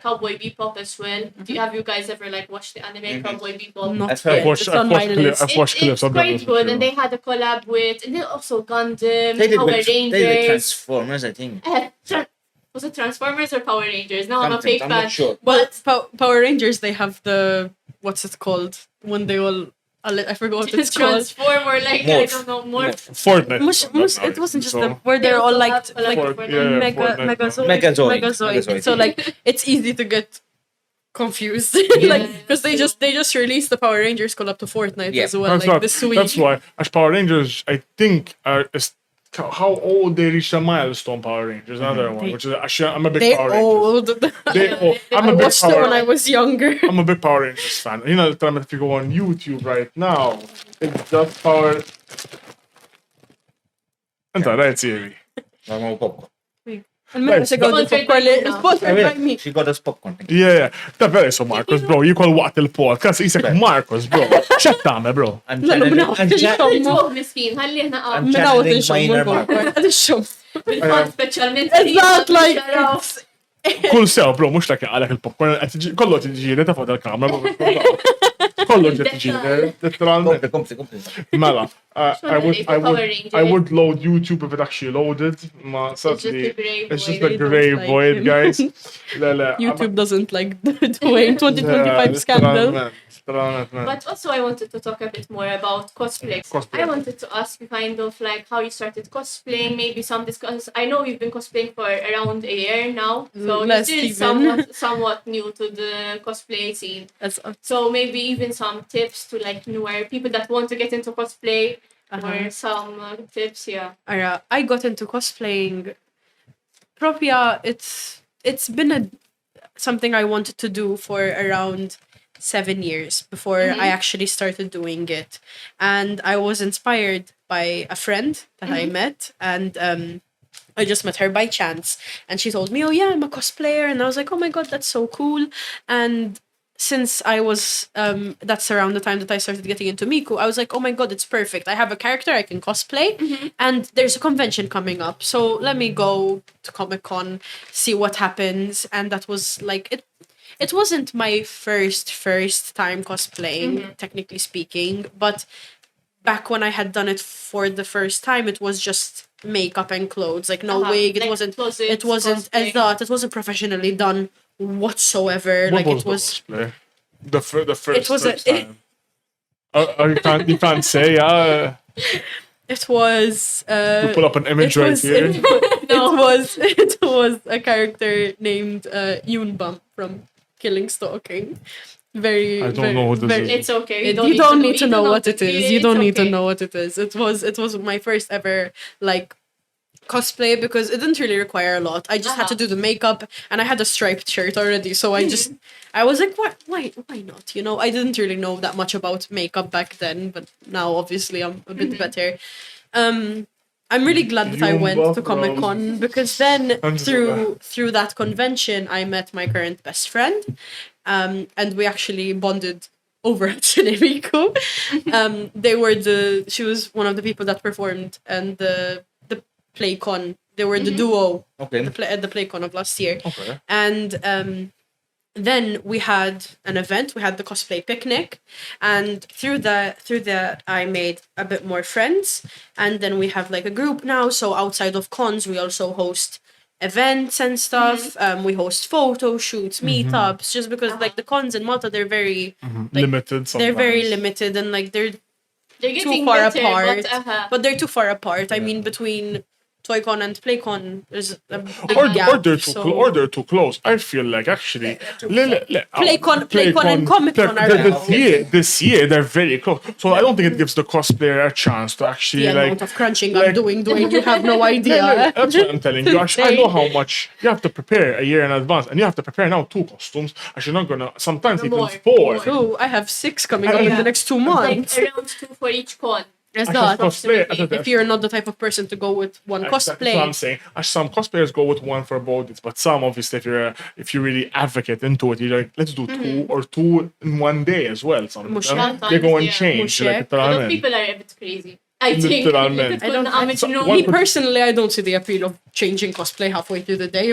Cowboy Bebop as well. Have you guys ever like watched the anime Cowboy Bebop?
Not
I've heard-
yet. It's on
I've
my
watched clip-
list.
I've watched clips
It's
of them.
quite good, and they had a collab with, and then also Gundam,
They did
Power
with
Rangers.
Transformers, I think.
Was it Transformers or Power Rangers? Now I'm a
Something,
fake
I'm
fan.
not sure.
But Power Rangers, they have the what's it called when they all I forgot what it's called.
Transform or like I
Morph.
don't know more.
Fortnite.
It wasn't just
So-
them where they're all like
They also have
Yeah,
Megazord.
Megazord.
Megazord.
Megazord.
So like it's easy to get confused. Like, because they just released the Power Rangers collab to Fortnite
Yeah.
as well, like this week.
That's why. As Power Rangers, I think, how old they reached a milestone. Power Rangers, another one, which is actually I'm a big
They're
Power Rangers.
old.
I'm
I
a big
watched it when I was younger.
I'm a big Power Rangers fan. You know, the time if you go on YouTube right now, it's just Power. انت right, Siri.
Normal popcorn.
المهم se għoddu popcorn li sponsored by me.
She got us popcorn.
Yeah. Ta' very so Marcos, bro. You call waqt il-podcast. Isek Marcos, bro. Xed tagħmel, bro?
I'm
لا لا
channeling-
بنعرف
I'm cha-
Ġuħ miskin, ħalli ħna
I'm
għam.
Minnaw
channeling my inner
t-nxom.
Marcos.
Għad-xom.
Bil-fat specialment.
Eżat, like,
Kull sew, bro, mux ta' għalek il-popcorn. Kollu tiġi ta' fuq il-kamera. Kollu tiġi literalment.
Kompli.
Mela,
Power Rangers.
I would load YouTube if it actually loaded. Ma sadly,
a grey
it's just
void.
a grey
They don't
void,
like
guys. Le,
YouTube doesn't like doing 2025 scandal.
Literalment, man.
But also I wanted to talk a bit more about cosplay.
Cosplay.
I wanted to ask you kind of like how you started cosplaying, maybe some discuss. I know you've been cosplaying for around a year now, so you're
Less
still
even.
somewhat new to the cosplay scene.
That's
So maybe even some tips to like newer people that want to get into cosplay, or some tips, yeah.
Ara, I got into cosplaying. Propria, it's been something I wanted to do for around 7 years before I actually started doing it. And I was inspired by a friend that I met, and I just met her by chance. And she told me, oh yeah, I'm a cosplayer. And I was like, oh my God, that's so cool. And since I was, that's around the time that I started getting into Miku, I was like, oh my God, it's perfect. I have a character I can cosplay, and there's a convention coming up. So let me go to Comic-Con, see what happens. And that was like, it wasn't my first time cosplaying, technically speaking, but back when I had done it for the first time, it was just makeup and clothes, like no wig. It
like
wasn't
cosplay.
it wasn't professionally done whatsoever.
What
Like it
the
was
cosplay? The first
was a-
time. You can't say, yeah.
it was
You pull up an image
it
right
was,
here.
it was a character named Yunbam from Killing Stalking. Very
I don't
very,
know what this
very-
is.
It's okay.
You don't need to know what it is. You
It's
don't need to
okay.
know what it is. It was my first ever like cosplay because it didn't really require a lot. I just had to do the makeup and I had a striped shirt already, so I was like, why not? You know, I didn't really know that much about makeup back then, but now obviously I'm a bit better. I'm really glad that I went to Comic-Con because then through that convention I met my current best friend, and we actually bonded over Hatsune Miku. She was one of the people that performed and the PlayCon. They were the duo at the PlayCon of last year.
Okay.
And then we had an event. We had the cosplay picnic, and through that I made a bit more friends. And then we have like a group now. So outside of cons, we also host events and stuff. We host photo shoots, meetups. Just because like the cons in Malta, they're very like,
Limited sometimes.
they're very limited, and like they're
They're
too
getting
far
better,
apart.
but
They're too far apart. I mean, between Toycon and Playcon, there's a big
Or
gap.
they're too close. I feel like actually
Playcon and Comic-Con are
this year they're very close. So I don't think it gives the cosplayer a chance to actually
the
like
amount of crunching I'm doing, you have no idea.
That's what I'm telling you. I know how much you have to prepare a year in advance, and you have to prepare now 2 costumes. Actually, not gonna. Sometimes even
More.
4.
Ooh, I have 6 coming up in the next 2 months.
like around 2 for each con.
It's
I
not.
should cosplay.
If you're not the type of person to go with one
That's what I'm
cosplay,
saying. Some cosplayers go with one for both, but some obviously, if you really advocate into it, you're like, let's do 2 or 2 in one day as well. Some of them,
Sometimes,
they go and
yeah.
change. Like,
A lot of
literalmente.
people are a bit crazy. I think.
Literalmente.
I don't- me personally, I don't see the appeal of changing cosplay halfway through the day.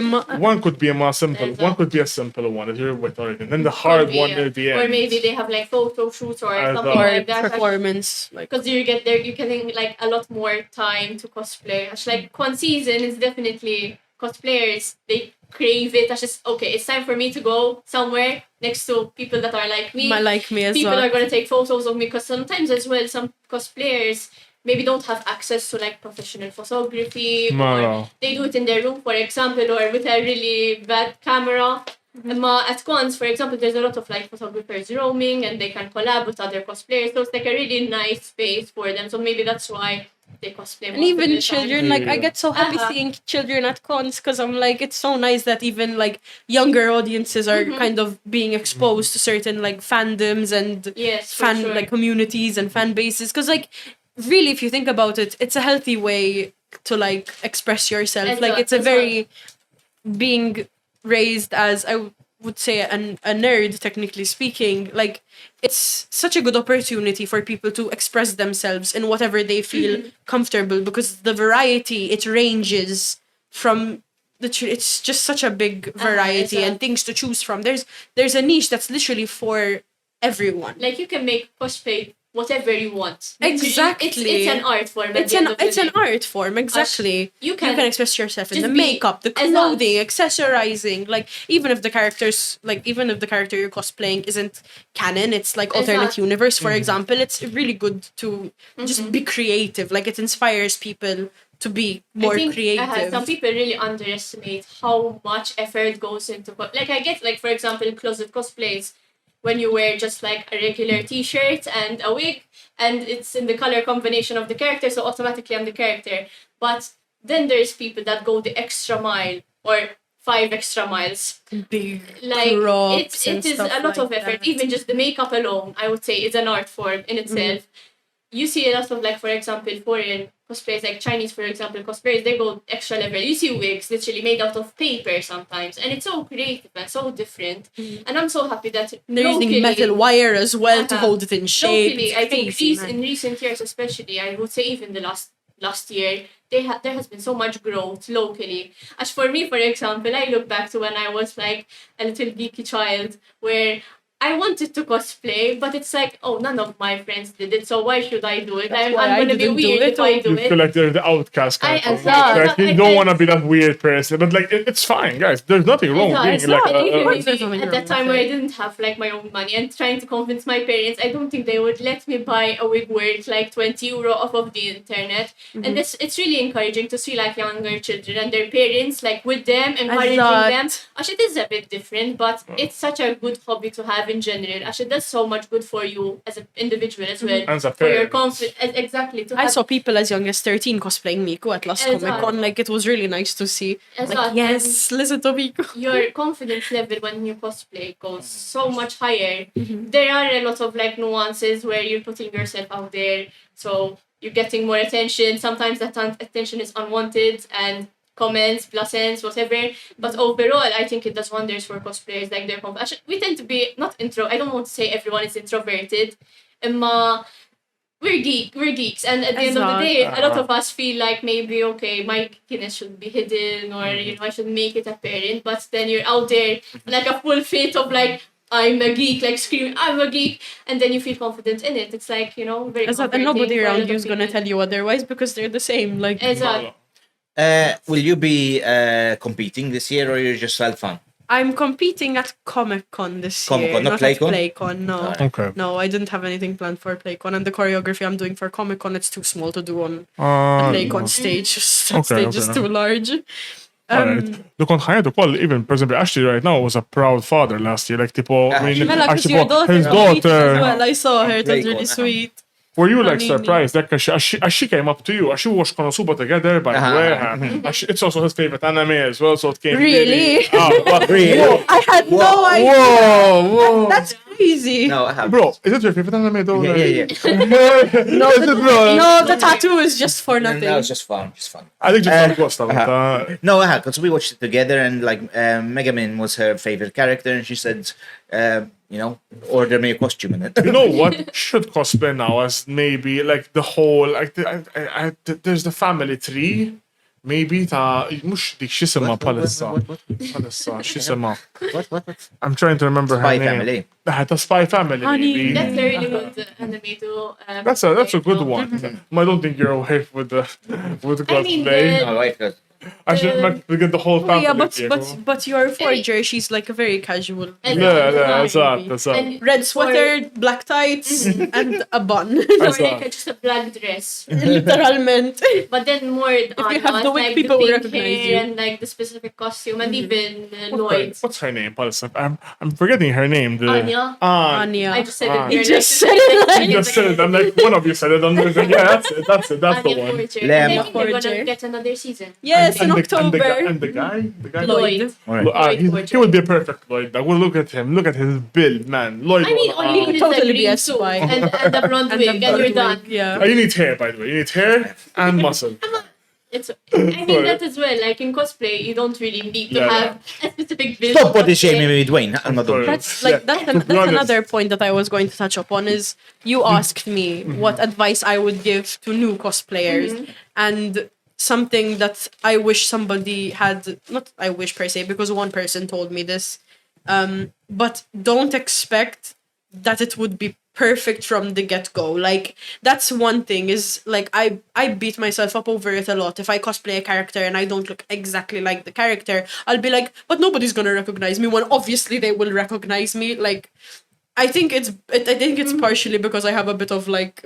One could be a more simple. One could be a simple one if you're with already. And then the hard one at the end.
Or maybe they have like photo shoots or something
Or
like that.
performance, like
Because you're getting like a lot more time to cosplay. Actually, like con season is definitely cosplayers. They crave it. That's just okay. It's time for me to go somewhere next to people that are like me.
like me as
People
well.
are gonna take photos of me because sometimes as well some cosplayers maybe don't have access to like professional photography,
No,
or
no.
they do it in their room, for example, or with a really bad camera. Imma at cons, for example, there's a lot of like photographers roaming and they can collab with other cosplayers. So it's like a really nice space for them. So maybe that's why they cosplay.
And even children, like, I
Yeah.
get so happy seeing children at cons because I'm like, it's so nice that even like younger audiences are kind of being exposed to certain like fandoms and
Yes, for sure.
like communities and fan bases. Because like, really, if you think about it, it's a healthy way to like express yourself. Like, it's a very being raised as I would say a nerd, technically speaking, like it's such a good opportunity for people to express themselves in whatever they feel comfortable, because the variety, it ranges from it's just such a big variety and things to choose from. There's a niche that's literally for everyone.
Like you can make cosplay whatever you want.
Exactly.
It's an art form.
It's an art form, exactly. You can express yourself in
just
the
be
makeup, the
as
clothing, accessorizing. Like even if the character you're cosplaying isn't canon, it's like alternate universe, for example. It's really good to just be creative. Like it inspires people to be more
I think,
creative.
some people really underestimate how much effort goes into like I get like for example closet cosplays when you wear just like a regular t-shirt and a wig and it's in the color combination of the character, so automatically I'm the character. But then there's people that go the extra mile or 5 extra miles.
Big
Like
props
it
and
is
stuff
a lot of
like
effort.
that.
Even just the makeup alone, I would say, is an art form in itself. You see a lot of like, for example, foreign cosplayers, like Chinese, for example, cosplayers, they go extra level. You see wigs literally made out of paper sometimes, and it's so creative and so different. And I'm so happy that
They're using
locally-
metal wire as well to hold it in shape.
Locally,
It's
I think
crazy, man.
in recent years, especially, I would say even the last year, there has been so much growth locally. As for me, for example, I look back to when I was like a little geeky child, where I wanted to cosplay, but it's like, oh, none of my friends did it, so why should I do it?
That's
I'm
why I
going to be
didn't do
weird
it,
if I do
You
it.
feel like they're the outcast kind of
Exactly.
like, you don't want to be that weird person, but like it's fine, guys. There's nothing wrong with
It's
being like
not. Even
course there's
maybe
nothing
at
wrong
that time
with
where I
it.
didn't have like my own money and trying to convince my parents, I don't think they would let me buy a wig worth like €20 off of the internet. And it's really encouraging to see like younger children and their parents like with them, encouraging them. Actually, it is a bit different, but it's such a good hobby to have in general. Actually, it does so much good for you as an individual as well.
As a
For your
parent.
confidence, exactly. To
I
have
saw people as young as 13 cosplaying Miku at last
Exactly.
Comic Con. Like, it was really nice to see. Like,
Exactly.
yes, listen to Miku.
your confidence level when you cosplay goes so much higher. There are a lot of like nuances where you're putting yourself out there, so you're getting more attention. Sometimes that attention is unwanted and comments, blessings, whatever. But overall, I think it does wonders for cosplayers. Like their confidence. We tend to be not I don't want to say everyone is introverted. We're geeks, and at the end of the day, a lot of us feel like maybe okay, my geekiness should be hidden, or I should make it apparent. But then you're out there like a full fit of like I'm a geek, like screaming I'm a geek, and then you feel confident in it. It's like very.
And
comforting
nobody
for a lot
around
of
you is going to
people.
tell you otherwise because they're the same. Like,
Exactly.
Will you be competing this year, or you're just have fun?
I'm competing at Comic Con this year.
Comic-Con, not
at
PlayCon?
PlayCon, no.
Okay.
No, I didn't have anything planned for PlayCon, and the choreography I'm doing for Comic Con, it's too small to do on the PlayCon stage. That stage is too large.
Alright. Look on Hayat Ukoll, even for example, Ashley right now was a proud father last year. Like, tipo, I mean,
Mela, 'cause
actually,
your daughter
his
competed
daughter.
as well. I saw her. It was
PlayCon,
really sweet.
Were you like
Nini.
surprised? Like, as she came up to you, as she was Konosuba together by it's also his favorite anime as well, so it came
Really?
Really?
I had no idea.
Whoa!
That's crazy.
No, I have.
Bro, is it your favorite anime though?
Yeah.
No, is it, bro?
No, the tattoo is just for
No,
nothing.
it's just fun.
I think just for
No, I had, because we watched it together, and like Megamin was her favorite character, and she said, order me a costume in it.
You know what should cosplay now as maybe like the whole like there's the family tree maybe مش dik xisima palissa xisima
What?
I'm trying to remember her
Spy
name.
Family.
The Spy Family
Honey.
maybe.
That's a really good anime to.
That's a good one. I don't think you're away with the
I mean,
cosplay.
No, wait, 'cause
Actually, we get the whole
Oh,
family.
yeah,
here.
but your forger, she's like a very casual.
Yeah, that's that.
And
Red sweater, black tights, and a bun.
or
That's
like
that.
just a black dress.
Literalmente.
But then more
you have the wig,
like
people
the
will
pink
recognize
hair
you.
and like the specific costume and even Lloyd.
What's her name? Palestine? I'm forgetting her name.
Anya.
Anya.
I just said
Ah.
it.
You
You're
just
like-
said it like-
You just said it. I'm like, one of you said it. I'm like, yeah, that's it. That's the
Anya
one.
Forger.
Lamb.
And I think they're
Forger.
gonna get another season.
Yes, in
And the
October.
guy,
Lloyd.
Alright.
Lloyd
he would be a perfect Lloyd. Like, well, look at him. Look at his build, man. Lloyd.
I mean, all you
could
need is
totally
a
be
green
a
suit
spy.
and a blonde
And
wig,
the
and you're
blonde
done.
wig, yeah.
You need hair, by the way. You need hair and muscle.
It's. I mean that as well. Like in cosplay, you don't really need to
Yeah,
have a specific build.
Stop body
of
shaming
cosplay.
me, Dwayne. I'm not doing that.
That's like
Yeah.
that's
To be honest.
another point that I was going to touch upon is you asked me what advice I would give to new cosplayers, and something that I wish somebody had, not I wish per se, because one person told me this, but don't expect that it would be perfect from the get-go. Like, that's one thing, is like I beat myself up over it a lot. If I cosplay a character and I don't look exactly like the character, I'll be like, but nobody's gonna recognize me, when obviously they will recognize me. Like, I think it's partially because I have a bit of like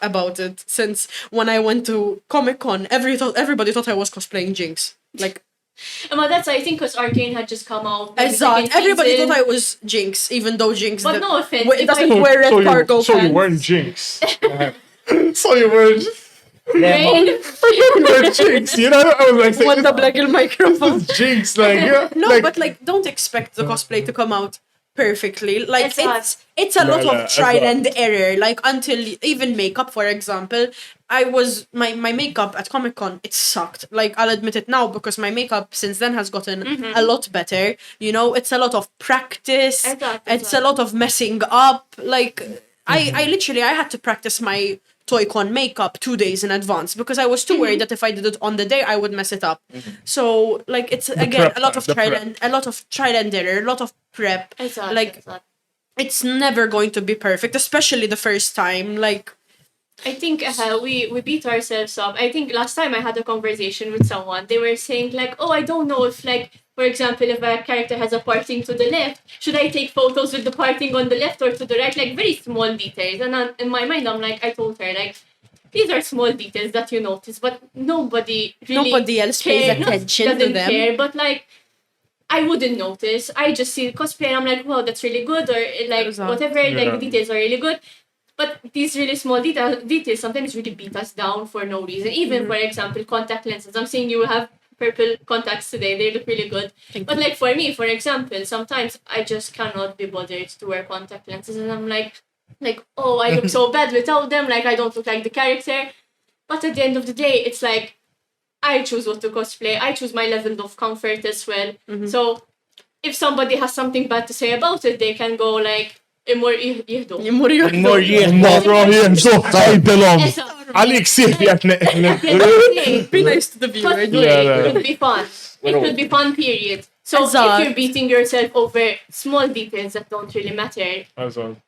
about it, since when I went to Comic-Con, everybody thought I was cosplaying Jinx. Like,
Well, that's I think because Arcane had just come out. with the second
exactly. Everybody
season.
thought I was Jinx, even though Jinx
But no offense,
it
if
doesn't
I-
wear red cargo
so
pants.
you weren't Jinx. So you weren't.
Right?
You weren't Jinx. You know, I was like,
One double
this
microphone.
is Jinx. Like, yeah,
No,
like,
but like, don't expect the cosplay to come out perfectly. Like,
Exact.
it's a lot
No,
of trial
exact.
and error. Like, until even makeup, for example, my makeup at Comic-Con, it sucked. Like, I'll admit it now, because my makeup since then has gotten a lot better. You know, it's a lot of practice.
Exact,
It's a
exact.
lot of messing up. Like, I literally had to practice my Toy-Con makeup 2 days in advance, because I was too worried that if I did it on the day, I would mess it up. So, like, it's again
prep
a lot
time,
of
the
trial
prep.
and a lot of trial and error, a lot of prep.
Exact,
Like,
exact.
it's never going to be perfect, especially the first time. Like,
I think we beat ourselves up. I think last time I had a conversation with someone, they were saying like, oh, I don't know if like, for example, if a character has a parting to the left, should I take photos with the parting on the left or to the right? Like very small details. And in my mind, I'm like, I told her like, these are small details that you notice, but nobody really
Nobody else pays
cares,
attention to
doesn't
them.
care. But like, I wouldn't notice. I just see cosplay and I'm like, wow, that's really good, or like
Exact.
whatever. Like
Yeah.
the details are really good. But these really small details sometimes really beat us down for no reason. Even for example, contact lenses. I'm saying you have purple contacts today. They look really good. But like for me, for example, sometimes I just cannot be bothered to wear contact lenses, and I'm like, oh, I look so bad without them. Like I don't look like the character. But at the end of the day, it's like I choose what to cosplay. I choose my level of comfort as well. So if somebody has something bad to say about it, they can go like, imur jihdu.
More years.
Marra jemżu, għajdilom.
Eżatt.
Għalik siħbi għatne.
At the end of the day,
be nice to the viewer.
cosplay
Yeah.
could be fun. It could be fun, period. So if
Exact.
you're beating yourself over small details that don't really matter,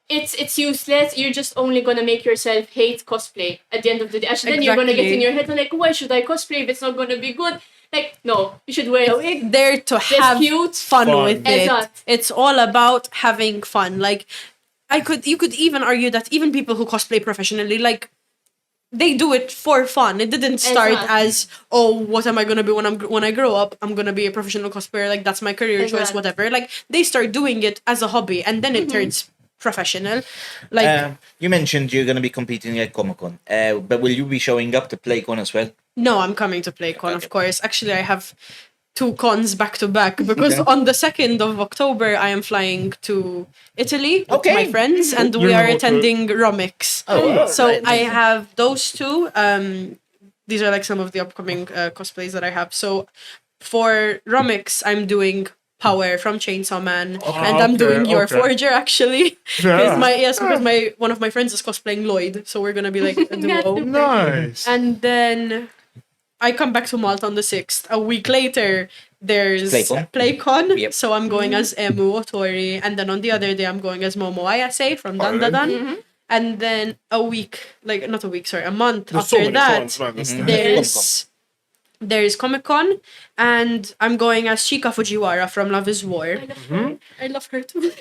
it's useless. You're just only gonna make yourself hate cosplay at the end of the day. Actually, then you're gonna get
Exactly.
in your head like, why should I cosplay if it's not gonna be good? Like, no, you should wear a wig.
There to have
cute.
fun
Fun.
with it.
Exact.
It's all about having fun. Like, you could even argue that even people who cosplay professionally, like, they do it for fun. It didn't start
Exact.
as, oh, what am I gonna be when I grow up? I'm gonna be a professional cosplayer. Like, that's my career choice,
Exact.
whatever. Like, they start doing it as a hobby, and then it turns professional. Like,
You mentioned you're going to be competing at Comic-Con, but will you be showing up to PlayCon as well?
no, I'm coming to PlayCon, of course. Actually, I have 2 cons back to back, because
Okay.
on the 2nd of October I am flying to Italy with
Okay.
my friends, and we
You're
are
not
attending Romix.
Oh,
So
right.
I have those 2. These are like some of the upcoming cosplays that I have. So for Romix, I'm doing Power from Chainsaw Man, and I'm
okay,
doing your
okay.
Forger actually.
Yeah.
Because one of my friends is cosplaying Lloyd, so we're gonna be like a duo.
Nice.
And then I come back to Malta on the 6th. A week later, there's PlayCon.
Yep.
So I'm going as Emu Otori. And then on the other day, I'm going as Momo Ayase from Dandadan. And then a month
There's so
after
many
that,
cons, man. That's
Mhm.
the-
there's there's Comic-Con, and I'm going as Chika Fujiwara from Love is War.
I love her.
I love her too.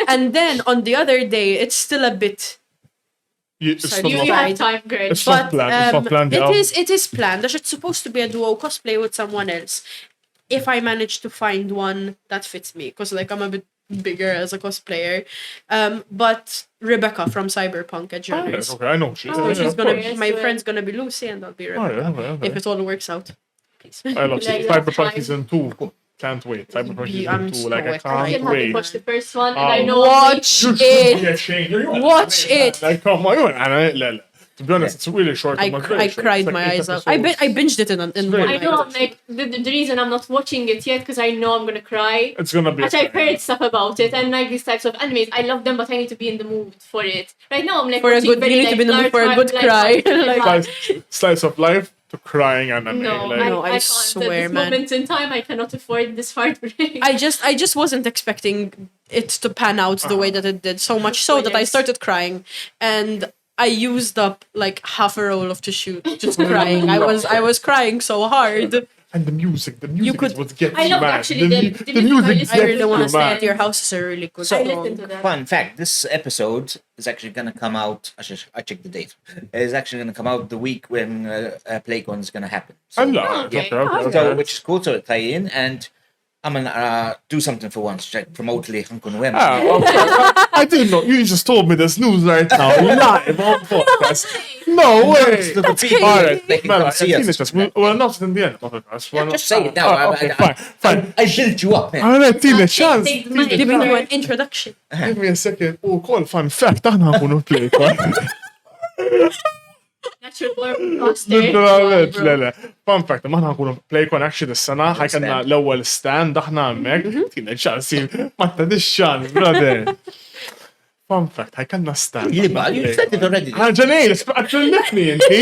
And then on the other day, it's still a bit...
It's
Sorry,
not
You
not-
have time, girl.
It's not planned. It's not planned. Yeah.
it is planned. It's supposed to be a duo cosplay with someone else. If I manage to find one that fits me, because like I'm a bit bigger as a cosplayer. But Rebecca from Cyberpunk at
Oh,
Journeys.
yes, okay, I know. She's,
So
Oh,
she's
of
gonna
course.
be, my friend's gonna be Lucy and I'll be
Oh,
Rebecca.
yeah, okay, okay.
If it all works out. Please.
I love
Like,
Cyberpunk
that's
season 2. Can't wait. Cyberpunk
I'm
season 2. Like, I
so
I
can't
still haven't
wait.
watched the first one, and
Oh.
I know
Watch
You should
it.
be ashamed. You're
Watch it.
Like, come on. To be honest, it's really short.
I cried my eyes out. I binged it in one
I
night.
know, I'm like, the reason I'm not watching it yet, because I know I'm gonna cry.
It's gonna be.
But I've heard stuff about it, and like these types of animes, I love them, but I need to be in the mood for it. Right now, I'm like,
For a
watching
good-
very,
you need to be in the mood for a good cry. Like-
Slice of life to crying anime.
No,
like,
No, I
can't.
swear,
At this
man.
moment in time, I cannot afford this heartbreak.
I just wasn't expecting it to pan out the way that it did. So much so that I
Yes.
started crying, and I used up like half a roll of tissue just crying. I was crying so hard.
and the music
could-
is what gets
I
you
love
mad.
actually
the
the
music
I
gets
I really want
you
to stay
mad.
at your house. It's a really good
I
song.
listened to that.
Fun fact: this episode is actually gonna come out. I checked the date. It's actually gonna come out the week when PlayCon is gonna happen.
I
So,
love it.
Okay.
Okay.
so which is cool to tie in, and I'm gonna do something for once. Like promote Hankun Wem.
I didn't know. You just told me this news right now. Live on podcast. No way. All right. Mela, Tina, just well, not in the end.
Just say it now.
Okay, fine.
I built you up, man.
All right, Tina, chance.
Take the mic.
Giving you an introduction.
Give me a second. Ukoll, fun fact, aħna nkunu play.
Natural born imposter.
Literalment,
Bro.
le. Fun fact, maħna nkunu PlayCon actually dis-sena, ħajkanna l-ewwel stand, aħna hemmhekk. Tina, ċansi, ma tadix xan, brother. Fun fact, ħajkanna stand.
You said it already.
Ħanġanej, għatċellifni inti.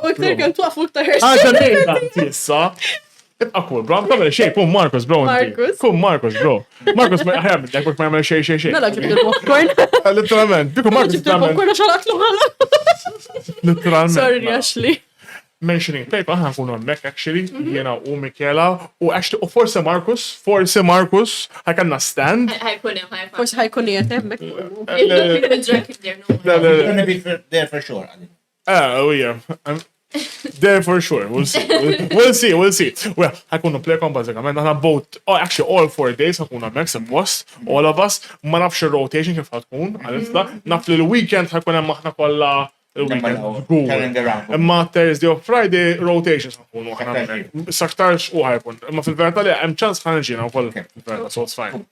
U iktar kan tuqfu iktar
Ħanġanej, għanti issa. Ibqa cool, bro. Għamil xej, kun Marcos, bro. inti.
Marcos?
Kun Marcos, bro. Marcos, ħajamil, jek ma jgħamil xej.
Mela ġibtu l-popcorn.
Literalment, biku Marcos
Ġibtu
jgħamil.
l-popcorn għax għalaklu ħala.
Literalment.
Sorry,
mela.
Ashley.
Mentioning paper, ħan kunu għemmek, actually, jena u Michela, u forse Marcus, ħakanna stand.
Ħajkunem, ħajkunem.
Forse ħajkun jiet emmek.
You're not drunk in there, no.
You're gonna be there for sure.
Oh, yeah. I'm there for sure. We'll see. We'll see. Well, ħakunu play-con bazzikament, ħana both, actually all 4 days ħakunu għemmek, post, all of us, ma nafx rotation kif ħatkun, għalista, naf li l-weekend ħakun hemm aħna kollha
Carrying around.
Imma Thursday u Friday rotations ħakunu ħana saktarx u ħajkun. Imma fil-verta li hemm ċans ħanġina u koll fil-verta, so it's fine.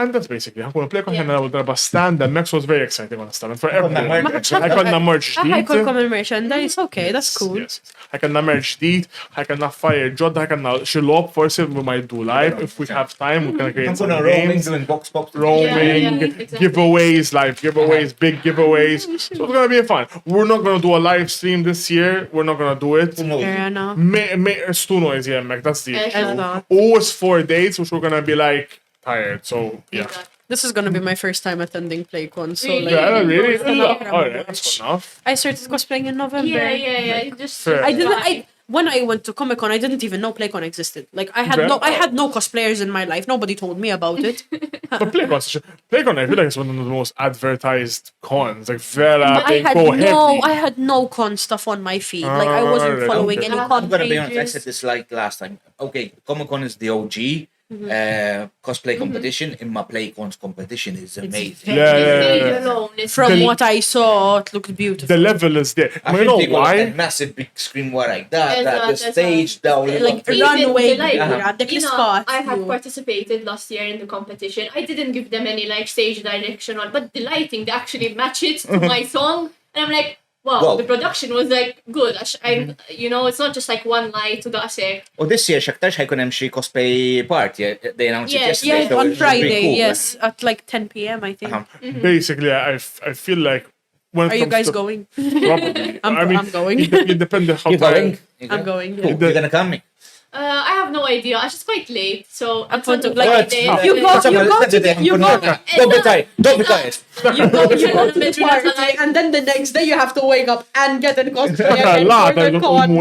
And that's basically, ħakunu play-con ħena u darba stand, and Max was very exciting honestly. For everyone. ħakonna merch
Ħajkolkom il-merchandise, okay, that's cool.
Yes. ħakonna merch ġdid, ħakonna fire ġodda, ħakonna xilop, forsi we might do live if we have time, we can create
I'm
some
gonna roaming,
games.
doing box.
Roaming,
Yeah, exactly.
giveaways, live giveaways, big giveaways. So it's gonna be fun. We're not gonna do a live stream this year. We're not gonna do it.
Fair enough.
It's too noisy, Mek. That's the issue.
Eżatt.
Always 4 days, which we're gonna be like tired. So yeah.
This is gonna be my first time attending PlayCon, so
Really?
like...
Yeah, really?
Enough.
Alright, that's enough.
I started cosplaying in November.
Yeah. Just
Fair.
When I went to Comic-Con, I didn't even know PlayCon existed. Like I
Fair.
I had no cosplayers in my life. Nobody told me about it.
But PlayCon, I feel like it's one of the most advertised cons. Like, Vera,
But
they go heavy.
I had no con stuff on my feed. Like I wasn't
Alright,
following
okay.
any
I'm
con
gonna be honest. I
pages.
said this like last time. Okay, Comic-Con is the OG. Cosplay competition. In my PlayCon's competition is amazing.
Yeah.
From
The-
what I saw, it looked beautiful.
The level is there.
I
You
think
know
they got
why?
a massive big screen where like that, the
Exact,
stage down.
Like
Even
runway,
the lighting.
għandek
You know,
l-spazju.
I had participated last year in the competition. I didn't give them any like stage direction or, but the lighting, they actually match it to my song. And I'm like, wow, the production was like good. It's not just like one light to the asek.
Oh, this year, xaktarx ħajkun hemm xi cosplay party. They announced it
Yes,
yesterday.
Yeah,
so
on
it was pretty
Friday,
cool.
yes, at like 10 p.m. I think.
Basically, I feel like when it
Are you
comes
guys
to-
going?
Probably.
I'm going.
It depends how
You're
tired.
going?
I'm going.
Cool.
Yeah.
You're gonna come?
I have no idea. I just quite late, so
A
it's
point
not
of, like,
a
What?
day.
you go to
Don't be tired. Don't be tired.
you go to the party, and then the next day you have to wake up and get in cosplay again
La,
for the con.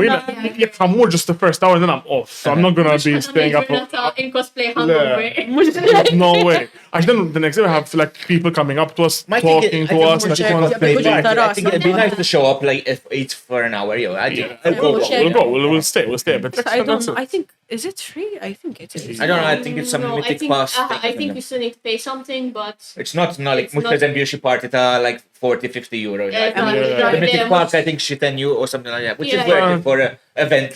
if I'm more just the first hour, then I'm off. So I'm not gonna be staying up.
in cosplay hangover.
No way. Actually, then the next day we have like people coming up to us, talking to us.
I think it'd be nice to show up like if it's for an hour. I think
We'll go. We'll stay. But
I don't know. I think, is it free? I think it is.
I don't know. I think it's some
No, I
mythic
think,
pass.
I think you still need to pay something, but
It's not like
It's not-
much presentation part at like 40-50 euros.
Yeah,
I think
yeah.
the mythic pass I think shit 10 you or something like that, which
Yeah,
is worth
yeah.
it for an event.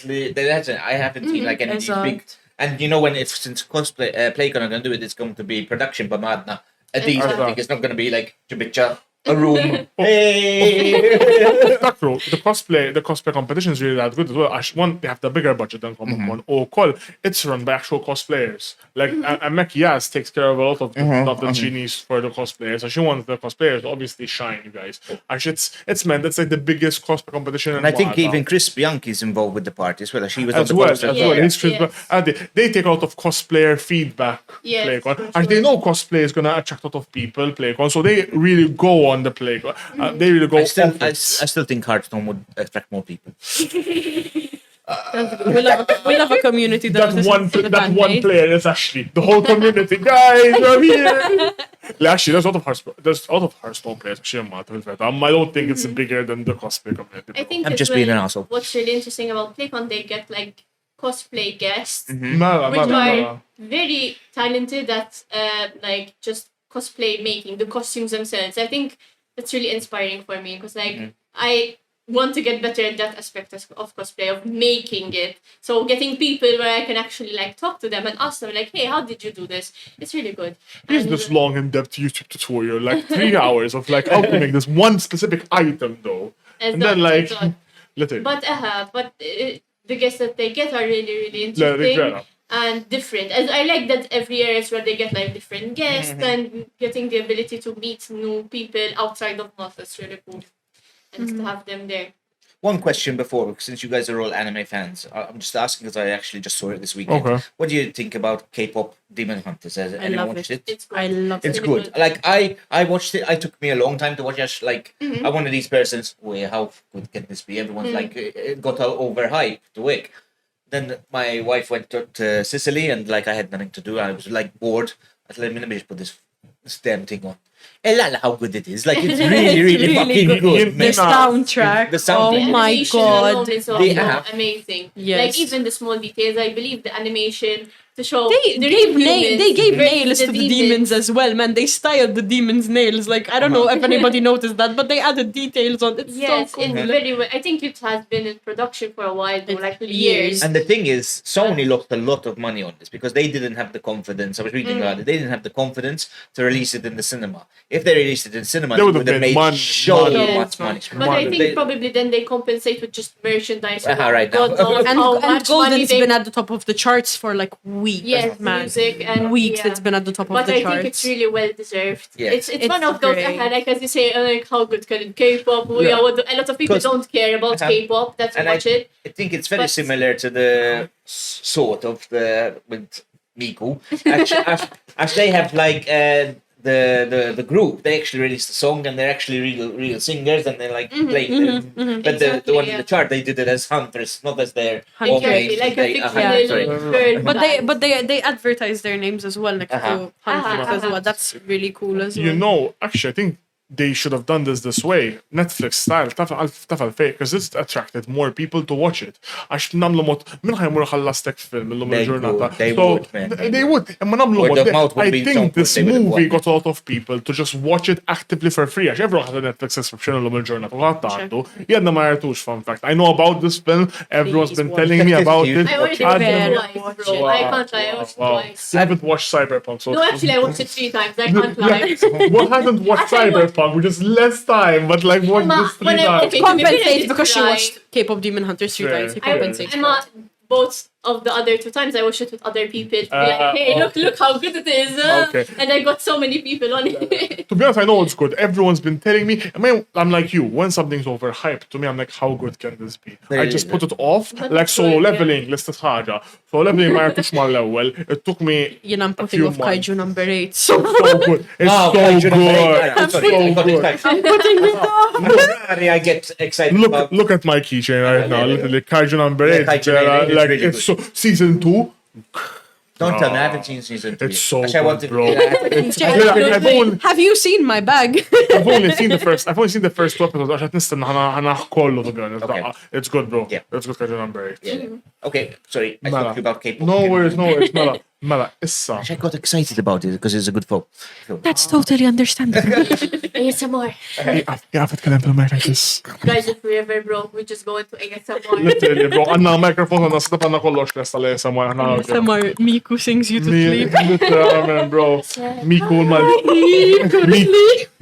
I haven't seen like any
Exact.
big. And you know when it's since cosplay PlayCon are gonna do it, it's going to be production by Madna. A decent
Exact.
thing. It's not gonna be like Chubicha, a room. Hey.
That's true. The cosplay competition is really that good as well. One, they have the bigger budget than Comic Con. Ukoll, it's run by actual cosplayers. Like, and Mek Yas takes care of a lot of the stuff that she needs for the cosplayers. So she wants the cosplayers to obviously shine, you guys. Actually, it's meant it's like the biggest cosplay competition.
And I think
Malta.
even Chris Bianchi is involved with the party as well. She was
As
on the
well,
poster.
as well.
Yeah.
He's Chris,
Yes.
and they take a lot of cosplayer feedback.
Yes,
PlayCon,
for
and they
sure.
know cosplay is gonna attract a lot of people. PlayCon, so they really go on the PlayCon. They really go.
I still
off it.
think Hearthstone would attract more people.
We'll have a community
that
listens
one
to the
that
fan
one
base.
player is Ashley. The whole community, guys, I'm here. Actually, there's a lot of Hearthstone players actually in Malta. I don't think it's bigger than the cosplay community.
I think
I'm
as
just
well,
being an asshole.
What's really interesting about PlayCon, they get like cosplay guests,
No,
which are very talented at like just cosplay making, the costumes themselves. I think that's really inspiring for me because like I want to get better at that aspect of cosplay, of making it. So getting people where I can actually like talk to them and ask them like, hey, how did you do this? It's really good.
Here's
And-
this long, in-depth YouTube tutorial, like 3 hours of like how to make this one specific item though, and then like literally.
But the guests that they get are really, really
Yeah, they
interesting
get
and different. And I like that every year is where they get like different guests and getting the ability to meet new people outside of Malta. It's really cool. And to have them there.
One question before, since you guys are all anime fans, I'm just asking because I actually just saw it this weekend.
Okay.
What do you think about K-pop Demon Hunters? Has anyone
love
watched
it.
it?
It's good.
I love
It's
it.
really
good.
good.
Like I watched it. It took me a long time to watch it. Like I'm one of these persons. Wait, how good can this be? Everyone's like it got overhyped to Wick. Then my wife went to Sicily, and like I had nothing to do. I was like bored. I said, let me just put this damn thing on. And la, how good it is! Like it's really, really,
really
fucking
good.
good.
The
man.
soundtrack.
The soundtrack.
Oh my
Animation
god.
alone is
They
also
have-
amazing.
Yes.
Like even the small details. I believe the animation to show
They
the
gave,
real humans
they gave
versus
nails to the demons as well, man. They styled the demons' nails. Like, I don't know if anybody noticed that, but they added details on it. It's
Yes,
so cool.
it's very well. I think it has been in production for a while, though, like years.
And the thing is, Sony lost a lot of money on this because they didn't have the confidence. I was reading about it. They didn't have the confidence to release it in the cinema. If they released it in cinema,
They
they
would
would
have
have
made
made
money.
so
Yes.
much money.
But I think
They-
probably then they compensate with just merchandise.
Right now.
God knows
And,
how
and
much money
Golden's
they...
been at the top of the charts for like weeks,
Yes,
man.
music and
Weeks
yeah.
it's been at the top of
But
the
I
charts.
think it's really well deserved.
Yeah.
It's
It's
one of those
great.
like as you say, like how good can K-pop?
Yeah.
A lot of people
'Cause-
don't care about K-pop. That's
and
watch it.
I think it's very
But-
similar to the sort of the with Miku. As they have like the group, they actually released a song and they're actually real singers and they're like playing. But the
Exactly,
one in
yeah.
the chart, they did it as hunters, not as their
Hunters.
own names.
Exactly, like a
They-
fictional
sorry.
girl.
But they advertise their names as well next to Hunters as well. That's really cool as well.
You know, actually, I think they should have done this way, Netflix style, taf għal-fej, because it's attracted more people to watch it. Għax namlu mod, minn ħajmur ħallastek film l-lum
They
il-ġurnata.
would, they
So,
would, man.
They would. Imma namlu
Word of
mod,
mouth would
I
be
think
something
this
they would have
movie
won.
got a lot of people to just watch it actively for free. Għax everyone has a Netflix subscription l-lum il-ġurnata. Għatta għandu. Jadna ma jartux, fun fact. I know about this film, everyone's
Please
been
watch
telling me
it.
about it.
I watched it
I've
twice, bro. I can't lie, I watched it twice.
I haven't watched Cyberpunk, so
No, actually, I watched it 3 times. I can't lie.
What hasn't watched
I tell you what.
Cyberpunk with just less time, but like watch
Emma,
this 3
when I-
times.
okay, to be fair, I
Compensates
did
because she
try.
watched K-pop Demon Hunters 3 times. He
Yeah.
compensates.
Emma, both of the other 2 times I watched it with other people to be like, hey, look how good it is.
Okay.
And I got so many people on it.
To be honest, I know it's good. Everyone's been telling me. I mean, I'm like you. When something's overhyped, to me, I'm like, how good can this be? I just put it off. Like solo leveling, l-istess ħaġa. Solo leveling ma jartux mal-ewwel. It took me
I'm
a
putting
few
off
months.
Kaiju number 8.
So good. It's
Oh,
so
Kaiju number eight.
good.
I'm
It's
sorry, I
so
got
good.
excited.
Putting it off.
Rarely I get excited about.
Look at my keychain right now.
yeah.
Literally, Kaiju number
Yeah,
8.
Kaiju number 8 is
like
really
it's so season 2.
Don't tell me, I haven't seen season 3.
It's so
Actually, I
good,
wanted
bro.
Yeah,
Have you seen my bag?
I've only seen the first 2 episodes. Għax qed nistenna ħana kollu, to be honest.
Okay.
It's good, bro.
Yeah.
It's good Kaiju number 8.
yeah. Okay, sorry, I
Mela.
talked about K-pop.
No worries. Mela, issa.
I got excited about it because it's a good film.
That's totally understandable.
ASMR.
Yeah, titkellem fil-Americas.
Guys, if we ever broke, we just go into ASMR.
Literally, bro. Għanna mikrofon, għanna setup, għanna kollox lesta li jisama.
Samar Miku sings you to sleep.
Literally, bro.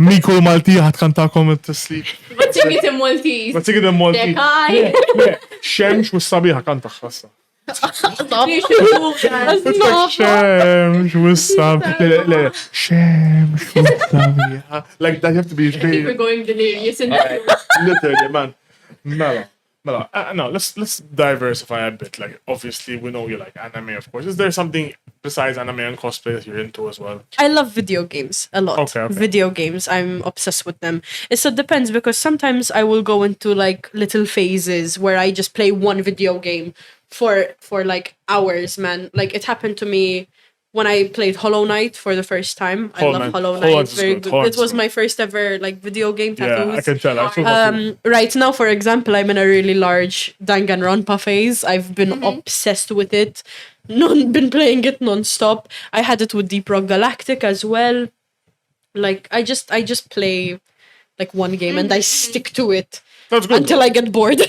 Miku l-Malti ħatkantakom t-sleep.
But sing it in Maltese.
Ma tigi dem Malti.
Dekaj.
Xemx u s-sabiħa kantax ħassa.
You should do that.
Xemx u s-sabiħa. Xemx u s-sabiħa. Like that, you have to be
I think we're
very...
going delirious in
Alright.
Literally, man. Mela. No, let's diversify a bit. Like, obviously, we know you like anime, of course. Is there something besides anime and cosplay that you're into as well?
I love video games a lot.
Okay.
Video games, I'm obsessed with them. It depends because sometimes I will go into like little phases where I just play one video game for like hours, man. Like it happened to me when I played Hollow Knight for the first time. I love Hollow Knight.
Knight is
Very
good.
good.
Hollow
It was
Knight's
my first ever like video game
Yeah,
tattoos.
I can tell. I saw
Right now, for example, I'm in a really large Danganronpa phase. I've been obsessed with it. Been playing it non-stop. I had it with Deep Rock Galactic as well. Like I just play like one game and I stick to it
That's good.
until I get bored.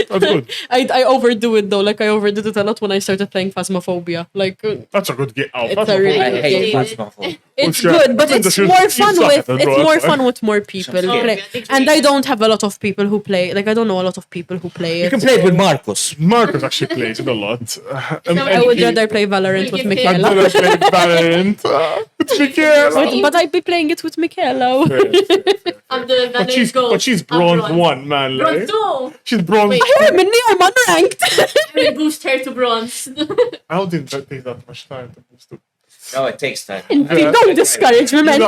That's good.
I overdo it though. Like I overdid it a lot when I started playing Phasmophobia. Like
That's a good game. Oh,
It's
that's
a really
I
good
hate
game.
Phasmophobia.
It's
sure.
good, but
I think
it's
that you-
more
you
fun
suck
with
at it, bro.
it's more
That's why.
fun with more people.
Oh,
play.
yeah, I think
And
so.
I don't have a lot of people who play. Like I don't know a lot of people who play
You
it.
can play it with Marcus.
Marcus actually plays it a lot.
I would rather play Valorant with
We'll give
I'd
Michaela.
rather play Valorant. It's Michaela.
But I'd be playing it with Michaela.
I'm the
But she's bronze 1, man.
Bronze
Like.
2.
She's bronze.
Wait.
I'm unranked.
I will boost her to bronze.
I don't think that takes that much time to boost it.
No, it takes time.
Don't discourage me, man.
No,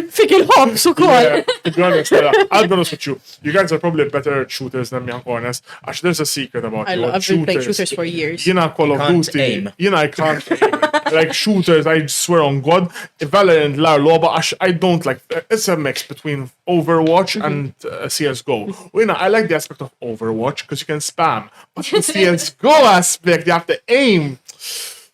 Fick il-ħobs u koll.
Yeah, to be honest, I'll be honest with you. You guys are probably better shooters than me, I'm honest. Actually, there's a secret about you.
I've been playing shooters for years.
You know, Call of
can't
Duty.
aim.
You know, I can't aim. Like shooters, I swear on God. Valorant, Loba, I don't like. It's a mix between Overwatch and CS:GO. You know, I like the aspect of Overwatch because you can spam, but the CS:GO aspect, you have to aim.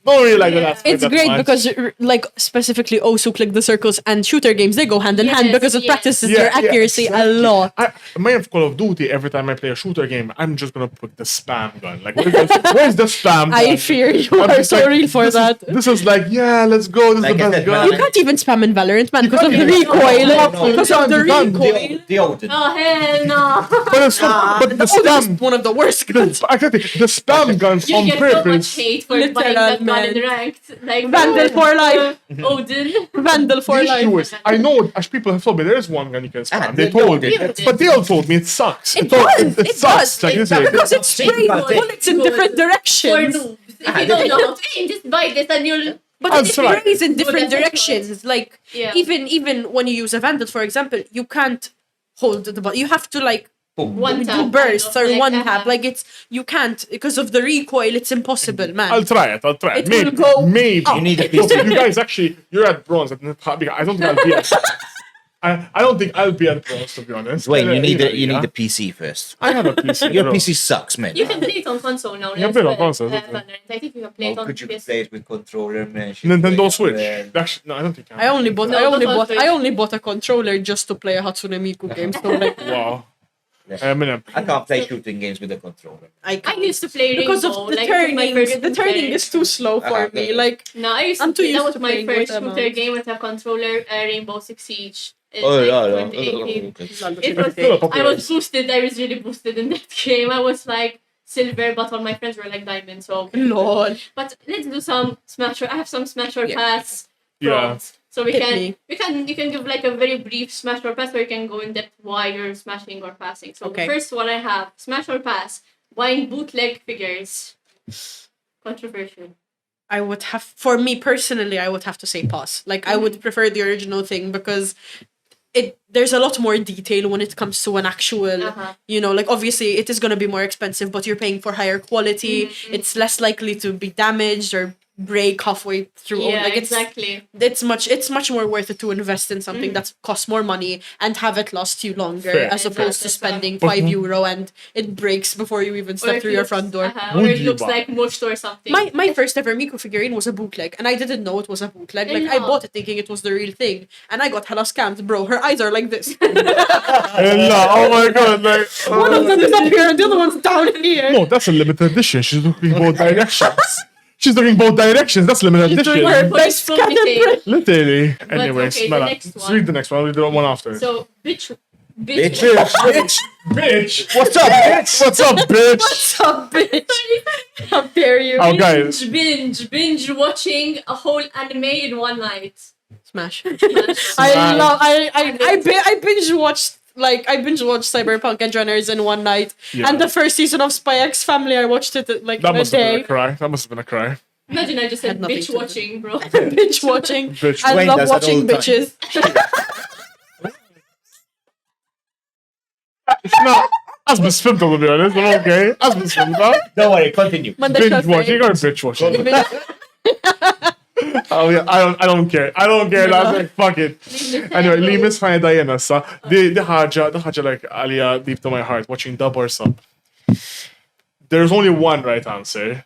Don't really like that aspect.
It's
that
great
much.
because, like, specifically Osu Click the Circles and shooter games, they go hand in hand
Yes,
because it
yes.
practices
Yeah,
their
yeah,
accuracy
exactly.
a lot.
My Call of Duty, every time I play a shooter game, I'm just gonna put the spam gun. Like, where's the spam gun?
I fear you
I'm
are
just
so
like,
real for
this
that.
This is like, yeah, let's go. This
Like
is the
I
best
said,
gun.
You can't even spam in Valorant, man, because of the
can't even-
recoil.
No,
Because of the
you can't.
recoil.
The Odin.
Oh, hell no.
But, it's but the
Oh, that's
spam,
one of the worst guns.
exactly, the spam guns
You
on
get so much
purpose.
hate for buying that gun
man.
in ranked. Like,
Vandal for life.
Odin.
Vandal for
The
life.
issue is, I know, as people have told me, there is one gun you can spam.
Ah,
They
they
told
told
me,
it.
but they all told me it sucks.
It
told-
does. It
sucks.
does.
Like,
It
this
does.
is-
Because it's spraying
But
bullets in different
For
directions.
noobs. If you don't know how to aim, just buy this and you'll...
But
I'm
it
sorry.
sprays in different
Good, that's
directions. Like,
Yeah.
even when you use a Vandal, for example, you can't hold the button. You have to, like,
One
do
tap,
bursts
kind
or
of,
one
like,
tap. Like, you can't, because of the recoil, it's impossible, man.
I'll try it.
It
Maybe.
will go
Maybe.
up.
You need a
So
PC.
you guys actually, you're at bronze. I don't think I'll be at. I don't think I'll be at bronze, to be honest.
Wayne, you need
Yeah.
a PC first.
I have a PC.
Your
bro.
PC sucks, man.
You can play it on console now.
You can play it on console,
Valorant. I think you can play it
How
on
could you
PS.
play it with controller, man?
Nintendo Switch. Actually, no, I don't think.
I only bought
No, not
I only bought a controller just to play a Hatsune Miku game. So like
Wow.
Yeah.
Eminem.
I can't play shooting games with a controller.
I
I used to play
because
Rainbow.
of the
like, it was my first
turning. The
shooter.
turning is too slow for
Uh-huh.
me. Like
No, I used
I'm
to
too
play. That
used
was
to
my
playing
first
with them,
shooter game with a controller, Rainbow Six Siege. in,
Oh,
like,
yeah,
2018.
okay.
It was,
Still a popular
I was boosted. I was really boosted in that game. I was like silver, but all my friends were like diamond. So
Lol.
But let's do some smash. I have some smash or
Yeah.
pass
Yeah.
prompts. So
Hit me.
you can give like a very brief smash or pass, or you can go in depth why you're smashing or passing. So
Okay.
the first one I have smash or pass, buying bootleg figures. Controversial.
I would have, for me personally, I would have to say pass. Like, I would prefer the original thing because there's a lot more detail when it comes to an actual, you know, like obviously it is going to be more expensive, but you're paying for higher quality. It's less likely to be damaged or break halfway through.
Yeah,
Like
exactly.
it's much more worth it to invest in something that costs more money and have it last you longer
Fair.
as opposed to
Exactly.
spending
But-
€5 and it breaks before you even
Or
step
if
through
it
your
looks-
front door.
Or
Would
it
you
looks
buy?
like mushed or something.
My first ever Miku figurine was a bootleg, and I didn't know it was a bootleg. Like, I
No.
bought it thinking it was the real thing, and I got hella scammed, bro. Her eyes are like this.
Oh my god, like,
One of them is up here, and the other one's down here.
no, that's a limited edition. She's looking both directions. She's looking both directions. That's limited
She's doing
edition.
her best
Full
scan and
detail.
print.
Literally. Anyways,
okay, the
Mela,
next
let's
one.
read the next one. We'll do one after.
So bitch.
Bitch.
Bitch.
What's up, bitch?
What's up, bitch?
What's up, bitch? How dare you?
Oh, guys.
Binge watching a whole anime in one night.
Smash.
Smash.
I binge watched Cyberpunk and Runners in one night,
Yeah.
and the first season of Spy X Family I watched it like
That
in a
must have been
day.
a cry. That must have been a cry.
Imagine I just
Had
said
nothing
bitch
to do.
watching, bro.
Binge watching.
Bitch.
I
Wayne
love
does that
watching
all the time.
bitches.
No, that's been spimmed, to be honest. But okay. That's been spimmed. Huh?
Don't worry, continue.
Binge watching or bitch watching? Oh yeah, I don't care. That's like fuck it. Anyway, li misfajn dajjena sa. Di ħaġa like għalija deep to my heart, watching dub or sub. There's only one right answer.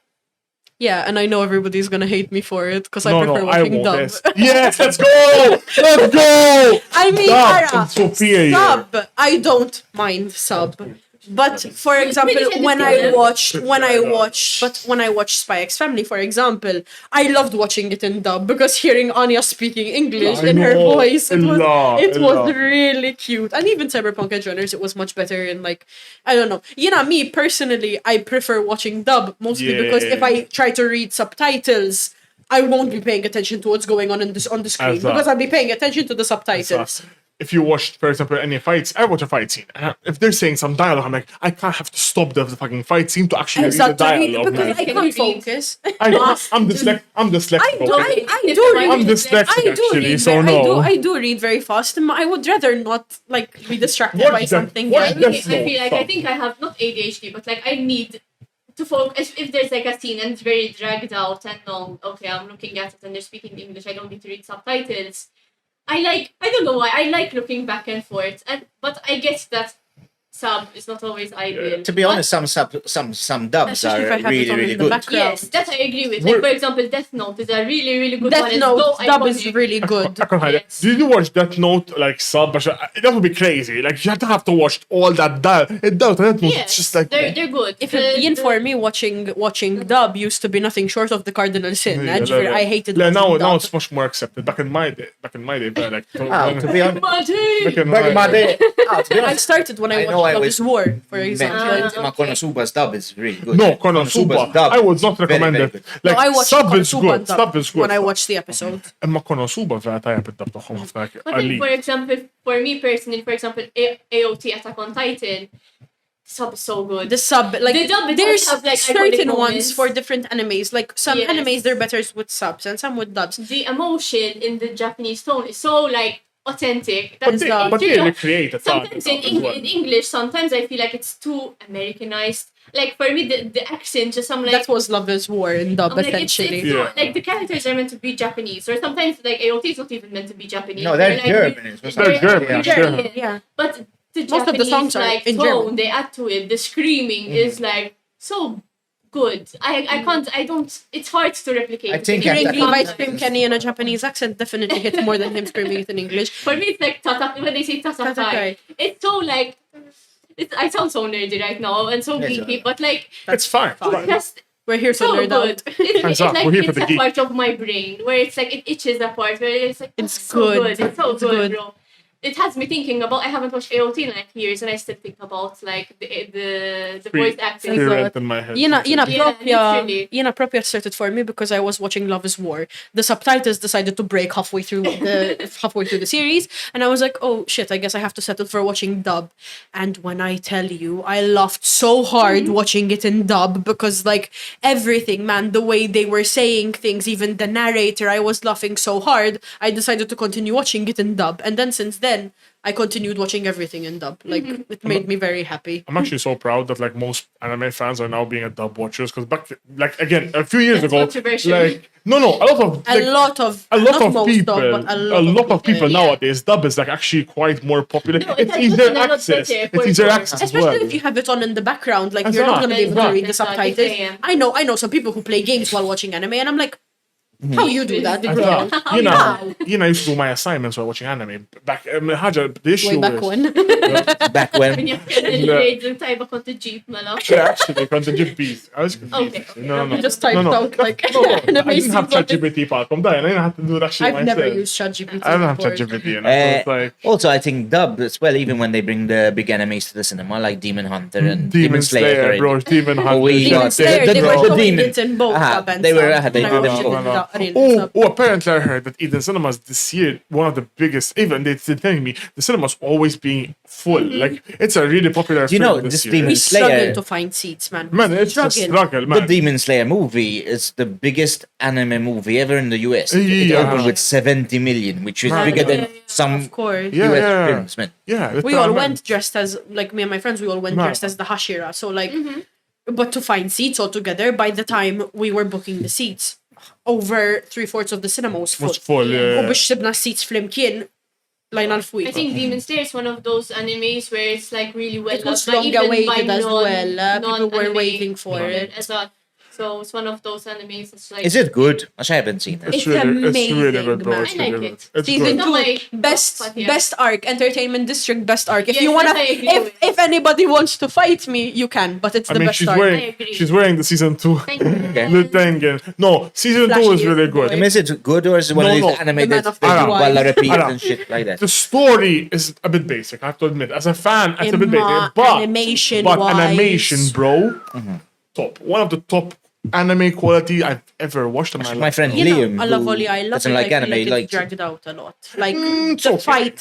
Yeah, and I know everybody's gonna hate me for it because I
No,
prefer
no, I
watching
won't.
dub.
Yes, let's go! Let's go!
I mean,
Dub
Ara,
is superior.
sub. I don't mind sub. But for example, when I watched Spy X Family, for example, I loved watching it in dub because hearing Anya speaking English
I
in her
know.
voice, it was
Allah.
really cute. And even Cyberpunk Edge Runners, it was much better in like, I don't know. You know, me personally, I prefer watching dub mostly because if I try to read subtitles, I won't be paying attention to what's going on the screen because I'll be paying attention to the subtitles.
If you watch, for example, any fights, I watch a fight scene. And if they're saying some dialogue, I'm like, I can't have to stop the fucking fight scene to actually read the
Exactly,
dialogue.
because
man.
I can't focus.
I'm dyslexic. I'm dyslexic. okay?
I do read.
I'm dyslexic actually, so no.
I do read very fast. I would rather not like be distracted
Watch
by
them.
something.
Watch
else.
them.
I feel like I think I have not ADHD, but like I need to focus. If there's like a scene and it's very dragged out and long, okay, I'm looking at it and they're speaking English. I don't need to read subtitles. I don't know why, I like looking back and forth, but I guess that sub is not always ideal.
To be honest, some dubs
Especially if I
are
have it
really,
on
really
in the
good.
background.
Yes, that I agree with. Like, for example, Death Note is a really, really good one.
Death
It's
Note
so
dub is
iconic.
really good.
I can't hide it.
Yes.
Did you watch Death Note like sub? That would be crazy. Like you have to watch all that dialogue. Death Note,
Yes,
it's just like
they're good.
If it being for me, watching dub used to be nothing short of the cardinal sin. I hated
Yeah,
watching
now
dub.
it's much more accepted. Back in my day, but like
To be honest,
back in
back in my day, to be
I
honest,
started when I
I know
watched
I
Love
was
is War, for example.
Ma Konosuba's dub is really good.
No, Konosuba.
dub
I would not
very,
recommend
very
it.
good.
Like
I watched
sub is
Konosuba
good.
dub
Sub is good.
when I watched the episode.
Imma Konosuba vera tajab id-dab tagħhom ħafna
But like, for example, for me personally, for example, AOT Attack on Titan, sub is so good.
The sub, like,
The dub, it
there's
has, like, iconic
certain ones
moments.
for different animes. Like, some
Yes.
animes, they're better with subs, and some with dubs.
The emotion in the Japanese tone is so like authentic.
But
That's
the-
they recreate it.
sometimes in English, sometimes I feel like it's too Americanized. Like for me, the accent just I'm like.
That was Love is War in dub,
I'm like,
essentially.
it's not, like the characters are meant to be Japanese, or sometimes like AOT is not even meant to be Japanese.
No, they're
like,
German. It's
They're
supposed to be
German,
German.
sure.
Yeah.
But the
Most of the
Japanese
songs are
like
in
tone
German.
they add to it, the screaming is like so good. I can't. I don't. It's hard to replicate.
I
it
think
in
Hearing
Attack on
Levi
Titan.
scream Kenny in a Japanese accent definitely hit more than him screaming it in English.
For me, it's like when they say tatakai.
Tatakai.
It's so like. I sound so nerdy right now and so
Yes,
geeky,
I
but like
It's fine.
it's just
We're here to
so
nerd
good.
out.
It's
Hands up,
like
we're here for
it's
the
a
geek.
part of my brain where it's like it itches a part where it's like
It's
so
good.
It's so
It's
good,
good.
bro. it has me thinking about, I haven't watched AOT in like years, and I still think about like the voice acting.
Experience in my head.
Jina
literally.
propja started for me because I was watching Love is War. The subtitles decided to break halfway through the series, and I was like, oh shit, I guess I have to settle for watching dub. And when I tell you, I laughed so hard watching it in dub because like everything, man, the way they were saying things, even the narrator, I was laughing so hard, I decided to continue watching it in dub. And then since then, I continued watching everything in dub. Like, it made me very happy.
I'm actually so proud that like most anime fans are now being a dub watchers because like again a few years
That's
ago,
controversial.
like a lot of people
yeah.
nowadays dub is like actually quite more popular.
No,
it's
has
easier
gotten a lot
access.
better
It's
for
easier
sure.
access as
Especially
well.
if you have it on in the background, like you're not going to be able to read the
Exactly.
subtitles.
Yeah.
I know some people who play games while watching anime, and I'm like, how you do that?
As
bro?
well. You know, I used to do my assignments while watching anime. Back, the issue
Way back
is,
when.
Back
When
when.
you feel the grades and type kont ġib mela.
Yeah, actually, كنت أجيب beats. I was confused.
Okay.
No.
Just typed out like
I
anime
didn't have
sequence.
ChatGPT Falcom. I didn't have to do that shit
I've
myself.
never used ChatGPT.
I don't have
before.
ChatGPT. You know, so it's like
Also, I think dub as well, even when they bring the big enemies to the cinema, like Demon Hunter and
Demon Slayer,
sorry.
bro. Demon Hunter.
we
Demon
got
Slayer,
the
they were showing
demon.
it in both
Aha,
dub and
they were-
sub,
they
and I
did
watched
them
it in
both.
dub- in sub.
Apparently I heard that Eden Cinemas this year, one of the biggest, even they're telling me, the cinema's always being full. Like, it's a really popular
Do you know,
film this
this
year.
Demon
We struggle
Slayer-
to find seats, man.
Man, it's a struggle, man.
The Demon Slayer movie is the biggest anime movie ever in the US. It
Yeah.
opened with 70 million, which is
Man.
bigger than
Of
some
course.
Yeah,
US
yeah.
films, man.
Yeah.
We all went dressed as, like me and my friends, we all went
Man.
dressed as the Hashira. So like, but to find seats altogether, by the time we were booking the seats, over 3/4 of the cinema was full.
Was full, yeah.
U biex sibna seats flimkien, lajna l-fwijt.
I think Demon Slayer is one of those animes where it's like really well
It was
loved, like,
long
even by
awaited as well. People were
non-anime
waiting for
people
it.
as well. So it's one of those animes. It's like
Is it good? I haven't seen it.
It's
really
amazing,
good, bro.
man.
It's
I like
really
it.
good. It's
Season
good.
Not
2,
my
best
top, but yeah.
best arc, Entertainment District best arc. If
Yes,
you wanna,
yes, I agree with
if anybody wants to fight me, you can. But it's
I
the
mean,
best
she's
arc.
I
wearing
agree.
she's wearing the season 2.
Thank you.
Okay.
Tengen. No, season 2
Flashy
is really
is
good.
boy.
I mean, is it good or is it one
No,
of
no.
these anime
The Man
that
of the
while I repeat
Ara.
and shit like that?
The story is a bit basic, I have to admit. As a fan, it's a bit
Imma
basic. But
animation-wise-
animation, bro, top. One of the top anime quality I've ever watched in my life.
My friend
You know,
Liam,
I love
who
Oli, I love
doesn't
it.
like
I feel
anime,
like
likes
it's
it.
dragged out a lot. Like
it's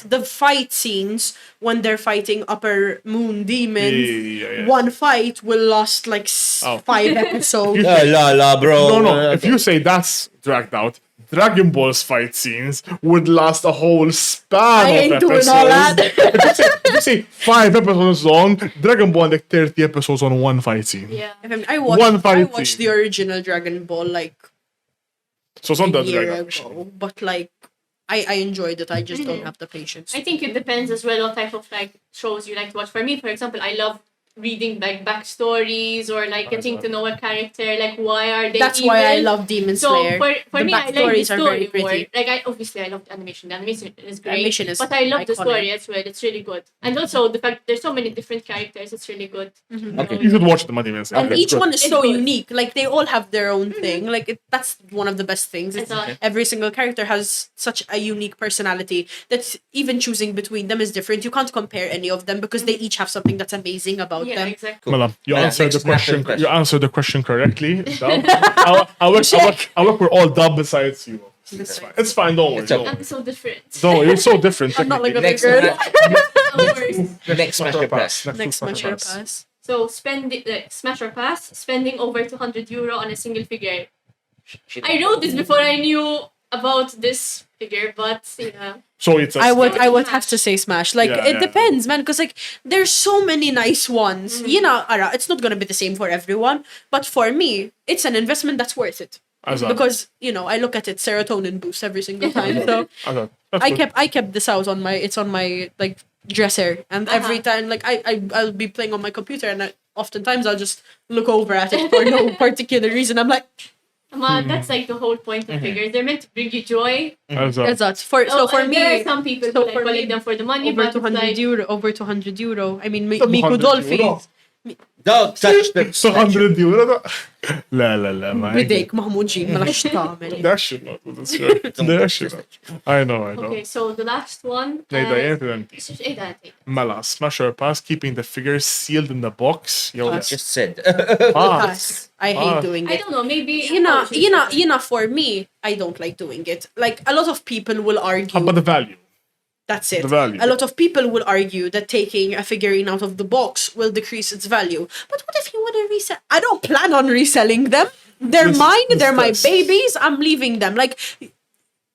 the
okay.
fight scenes when they're fighting upper moon demons.
Yeah.
One fight will last like
Oh.
5 episodes.
la, bro.
No. If you say that's dragged out, Dragon Ball's fight scenes would last a whole span
I
of
ain't
episodes.
doing all that.
If you say 5 episodes long, Dragon Ball like 30 episodes on one fight scene.
Yeah.
I
One fight
watched
scene.
the original Dragon Ball like
So some
a
does
year
dragged out.
ago, but like I enjoyed it. I just don't have the patience.
I think it depends as well what type of like shows you like to watch. For me, for example, I love reading like backstories or like getting to know a character, like why are they
That's why I
evil?
love Demon
So
Slayer.
for
The
me, I like the
backstories are
story
very
more.
pretty.
Like I obviously I love the animation. The animation is great.
animation is
but I love the
iconic.
story as well. It's really good. And also the fact there's so many different characters. It's really good.
Okay.
You should watch the Demon Slayer.
And
Okay,
each
good.
one is
It's
so
good.
unique. Like they all have their own thing. Like that's one of the best things. It's,
It's
every single character has such a unique personality that even choosing between them is different. You can't compare any of them because they each have something that's amazing about
Yeah,
them.
exactly.
Mala, you
Yeah,
answered the
next
question.
question.
You answered the question correctly. Dub. I work with all dub besides you. It's fine. It's fine. Don't worry.
It's
Don't
okay.
worry.
I'm so different.
Don't worry. You're so different.
I'm not like a
Next,
big girl.
No worries.
next smash your pass.
Next Smash or Pass.
So smash or pass, spending over €200 on a single figure. I wrote this before I knew about this figure, but yeah.
So it's a
I would
Smash.
have to say Smash. Like
Yeah,
it
yeah.
depends, man, because like there's so many nice ones. You know, Ara, it's not gonna be the same for everyone, but for me, it's an investment that's worth it.
As a-
Because, you know, I look at it serotonin boost every single time. So
as a- that's
I
good.
kept this out on my like dresser, and every time like I'll be playing on my computer, and oftentimes I'll just look over at it for no particular reason. I'm like,
That's like the whole point of figures. They're meant to bring you joy.
As a-
that's that. So for
and there are
me,
some people
so
who like
for me,
collect them for the money,
over
but it's
200
like,
euro, over 200 euro. I mean,
€200.
Miku Dolphin.
Don't touch the
200 euro. La, ma.
Bidejk maħmuġin, ma lax tamel.
That should not do this. That should not. I know.
Okay, so the last one.
Nejda jent
Ejda jenti.
Mela, smash or pass, keeping the figures sealed in the box. Yo,
I just said.
Pass. I hate doing
I
it.
don't know, maybe.
For me, I don't like doing it. Like, a lot of people will argue.
How about the value?
That's it.
The value.
A lot of people will argue that taking a figurine out of the box will decrease its value. But what if you want to resell? I don't plan on reselling them. They're mine. They're my babies. I'm leaving them. Like,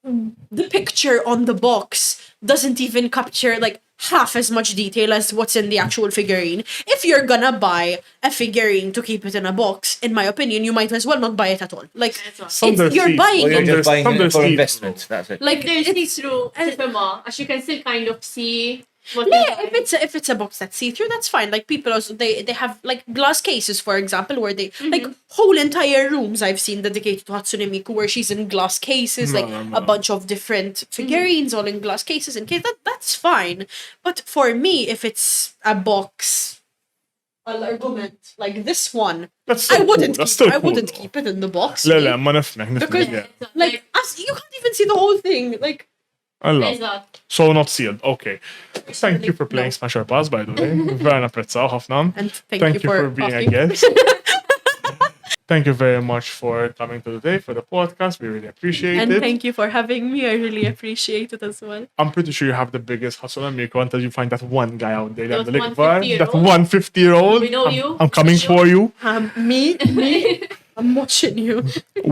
the picture on the box doesn't even capture, like, half as much detail as what's in the actual figurine. If you're gonna buy a figurine to keep it in a box, in my opinion, you might as well not buy it at all. Like, you're buying
Or you're
it.
just buying it for
Some
investment. That's it.
Like,
There's see-through, as you can still kind of see what
yeah, if it's a box that's see-through, that's fine. Like, people also, they have, like, glass cases, for example, where they, like, whole entire rooms I've seen dedicated to Hatsune Miku, where she's in glass cases, like, a bunch of different figurines all in glass cases and that's fine. But for me, if it's a box, an argument like this one, I wouldn't keep it in the box.
La, ma nifmek.
Because, like, you can't even see the whole thing. Like,
Allah. So not sealed. Okay. Thank you for playing Smash or Pass, by the way. Very napprezzaw, ħafna.
And thank you for
being
asking.
a guest. Thank you very much for coming today for the podcast. We really appreciate
and
it.
thank you for having me. I really appreciate it as well.
I'm pretty sure you have the biggest Hatsune Miku until you find that one guy out there,
That
the l-imħabba,
150-year-old.
that 150-year-old.
We know you.
I'm coming for you.
Me, I'm watching you.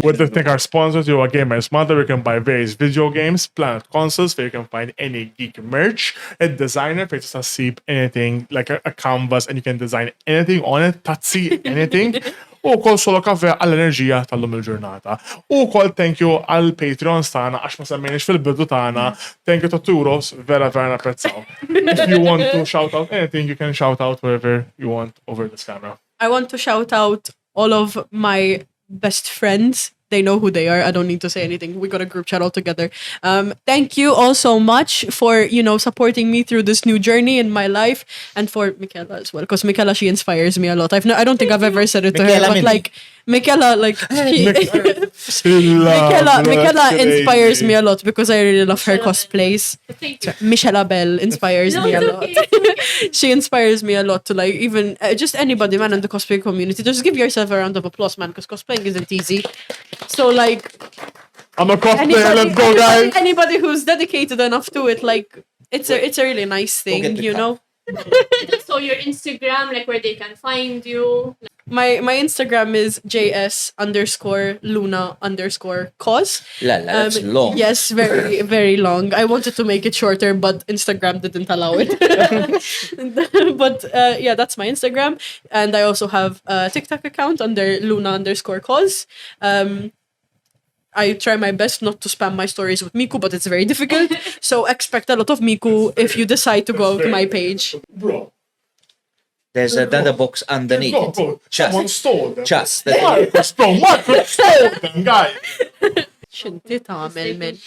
With the thank our sponsors, you are Designer Malta, where you can buy various video games, Planet consoles, where you can find any geek merch. A designer, where you just see anything like a canvas and you can design anything on it, tazzi, anything. Ukoll solo Caffe għall-enerġija tal-lum il-ġurnata. Ukoll thank you għall-Patrion tagħna għax ma semmejniex fil-bidu tagħna. Thank you to Turos, vera napprezzaw. If you want to shout out anything, you can shout out wherever you want over this camera.
I want to shout out all of my best friends. They know who they are. I don't need to say anything. We got a group chat all together. Thank you all so much for, supporting me through this new journey in my life, and for Michaela as well, because Michaela, she inspires me a lot. I don't think I've ever said it to her, but like Michaela, like Michaela inspires me a lot because I really love her cosplays. Michelle Bell inspires me a lot. She inspires me a lot to like even just anybody, man, in the cosplay community. Just give yourself a round of applause, man, because cosplaying isn't easy. So like,
I'm a cosplayer. Let's go, guys.
Anybody who's dedicated enough to it, like it's a really nice thing,
So your Instagram, like where they can find you.
My Instagram is JS_Luna_cos.
That's long.
Yes, very, very long. I wanted to make it shorter, but Instagram didn't allow it. But yeah, that's my Instagram. And I also have a TikTok account under Luna_cos. I try my best not to spam my stories with Miku, but it's very difficult. So expect a lot of Miku if you decide to go to my page.
Bro.
There's another box underneath it.
Someone stole them.
Just.
Marcus stole them, guys.
Xinti tagħmel min.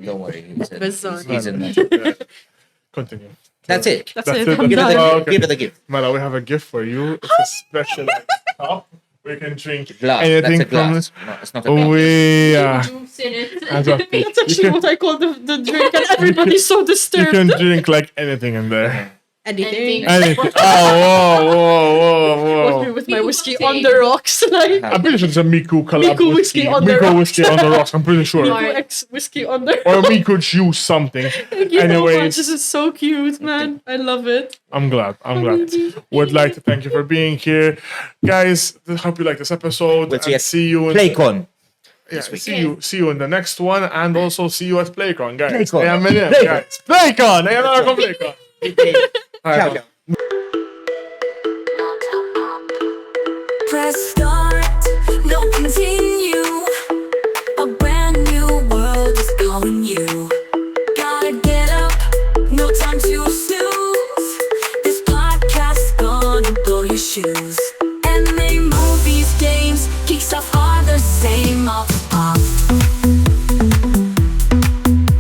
Don't worry.
Bizzarr.
He's in there.
Continue.
That's it.
That's it.
Give it a gift.
Mala, we have a gift for you. It's a special cup. We can drink
Glass.
anything
That's a glass.
from
No, it's not a glass.
Juice in it.
It's actually what I call the drink, and everybody's so
You
disturbed.
can drink like anything in there.
Anything.
Anything. Whoa.
With my whiskey on the rocks, like
I'm pretty sure it's a Miku collab
Miku whiskey on the
Miku
rocks.
whiskey on the rocks. I'm pretty sure.
Right.
X whiskey on the
Or Miku juice something.
Thank you so much.
Anyways,
This is so cute, man. I love it.
I'm glad. Would like to thank you for being here. Guys, hope you like this episode.
We'll
And see you in
PlayCon.
see you in the next one, and also see you at PlayCon, guys.
PlayCon.
Guys. PlayCon. PlayCon.
Ciao, ciao.
Press start, no continue. A brand new world is calling you. Gotta get up, no time to snooze. This podcast's gonna blow your shoes.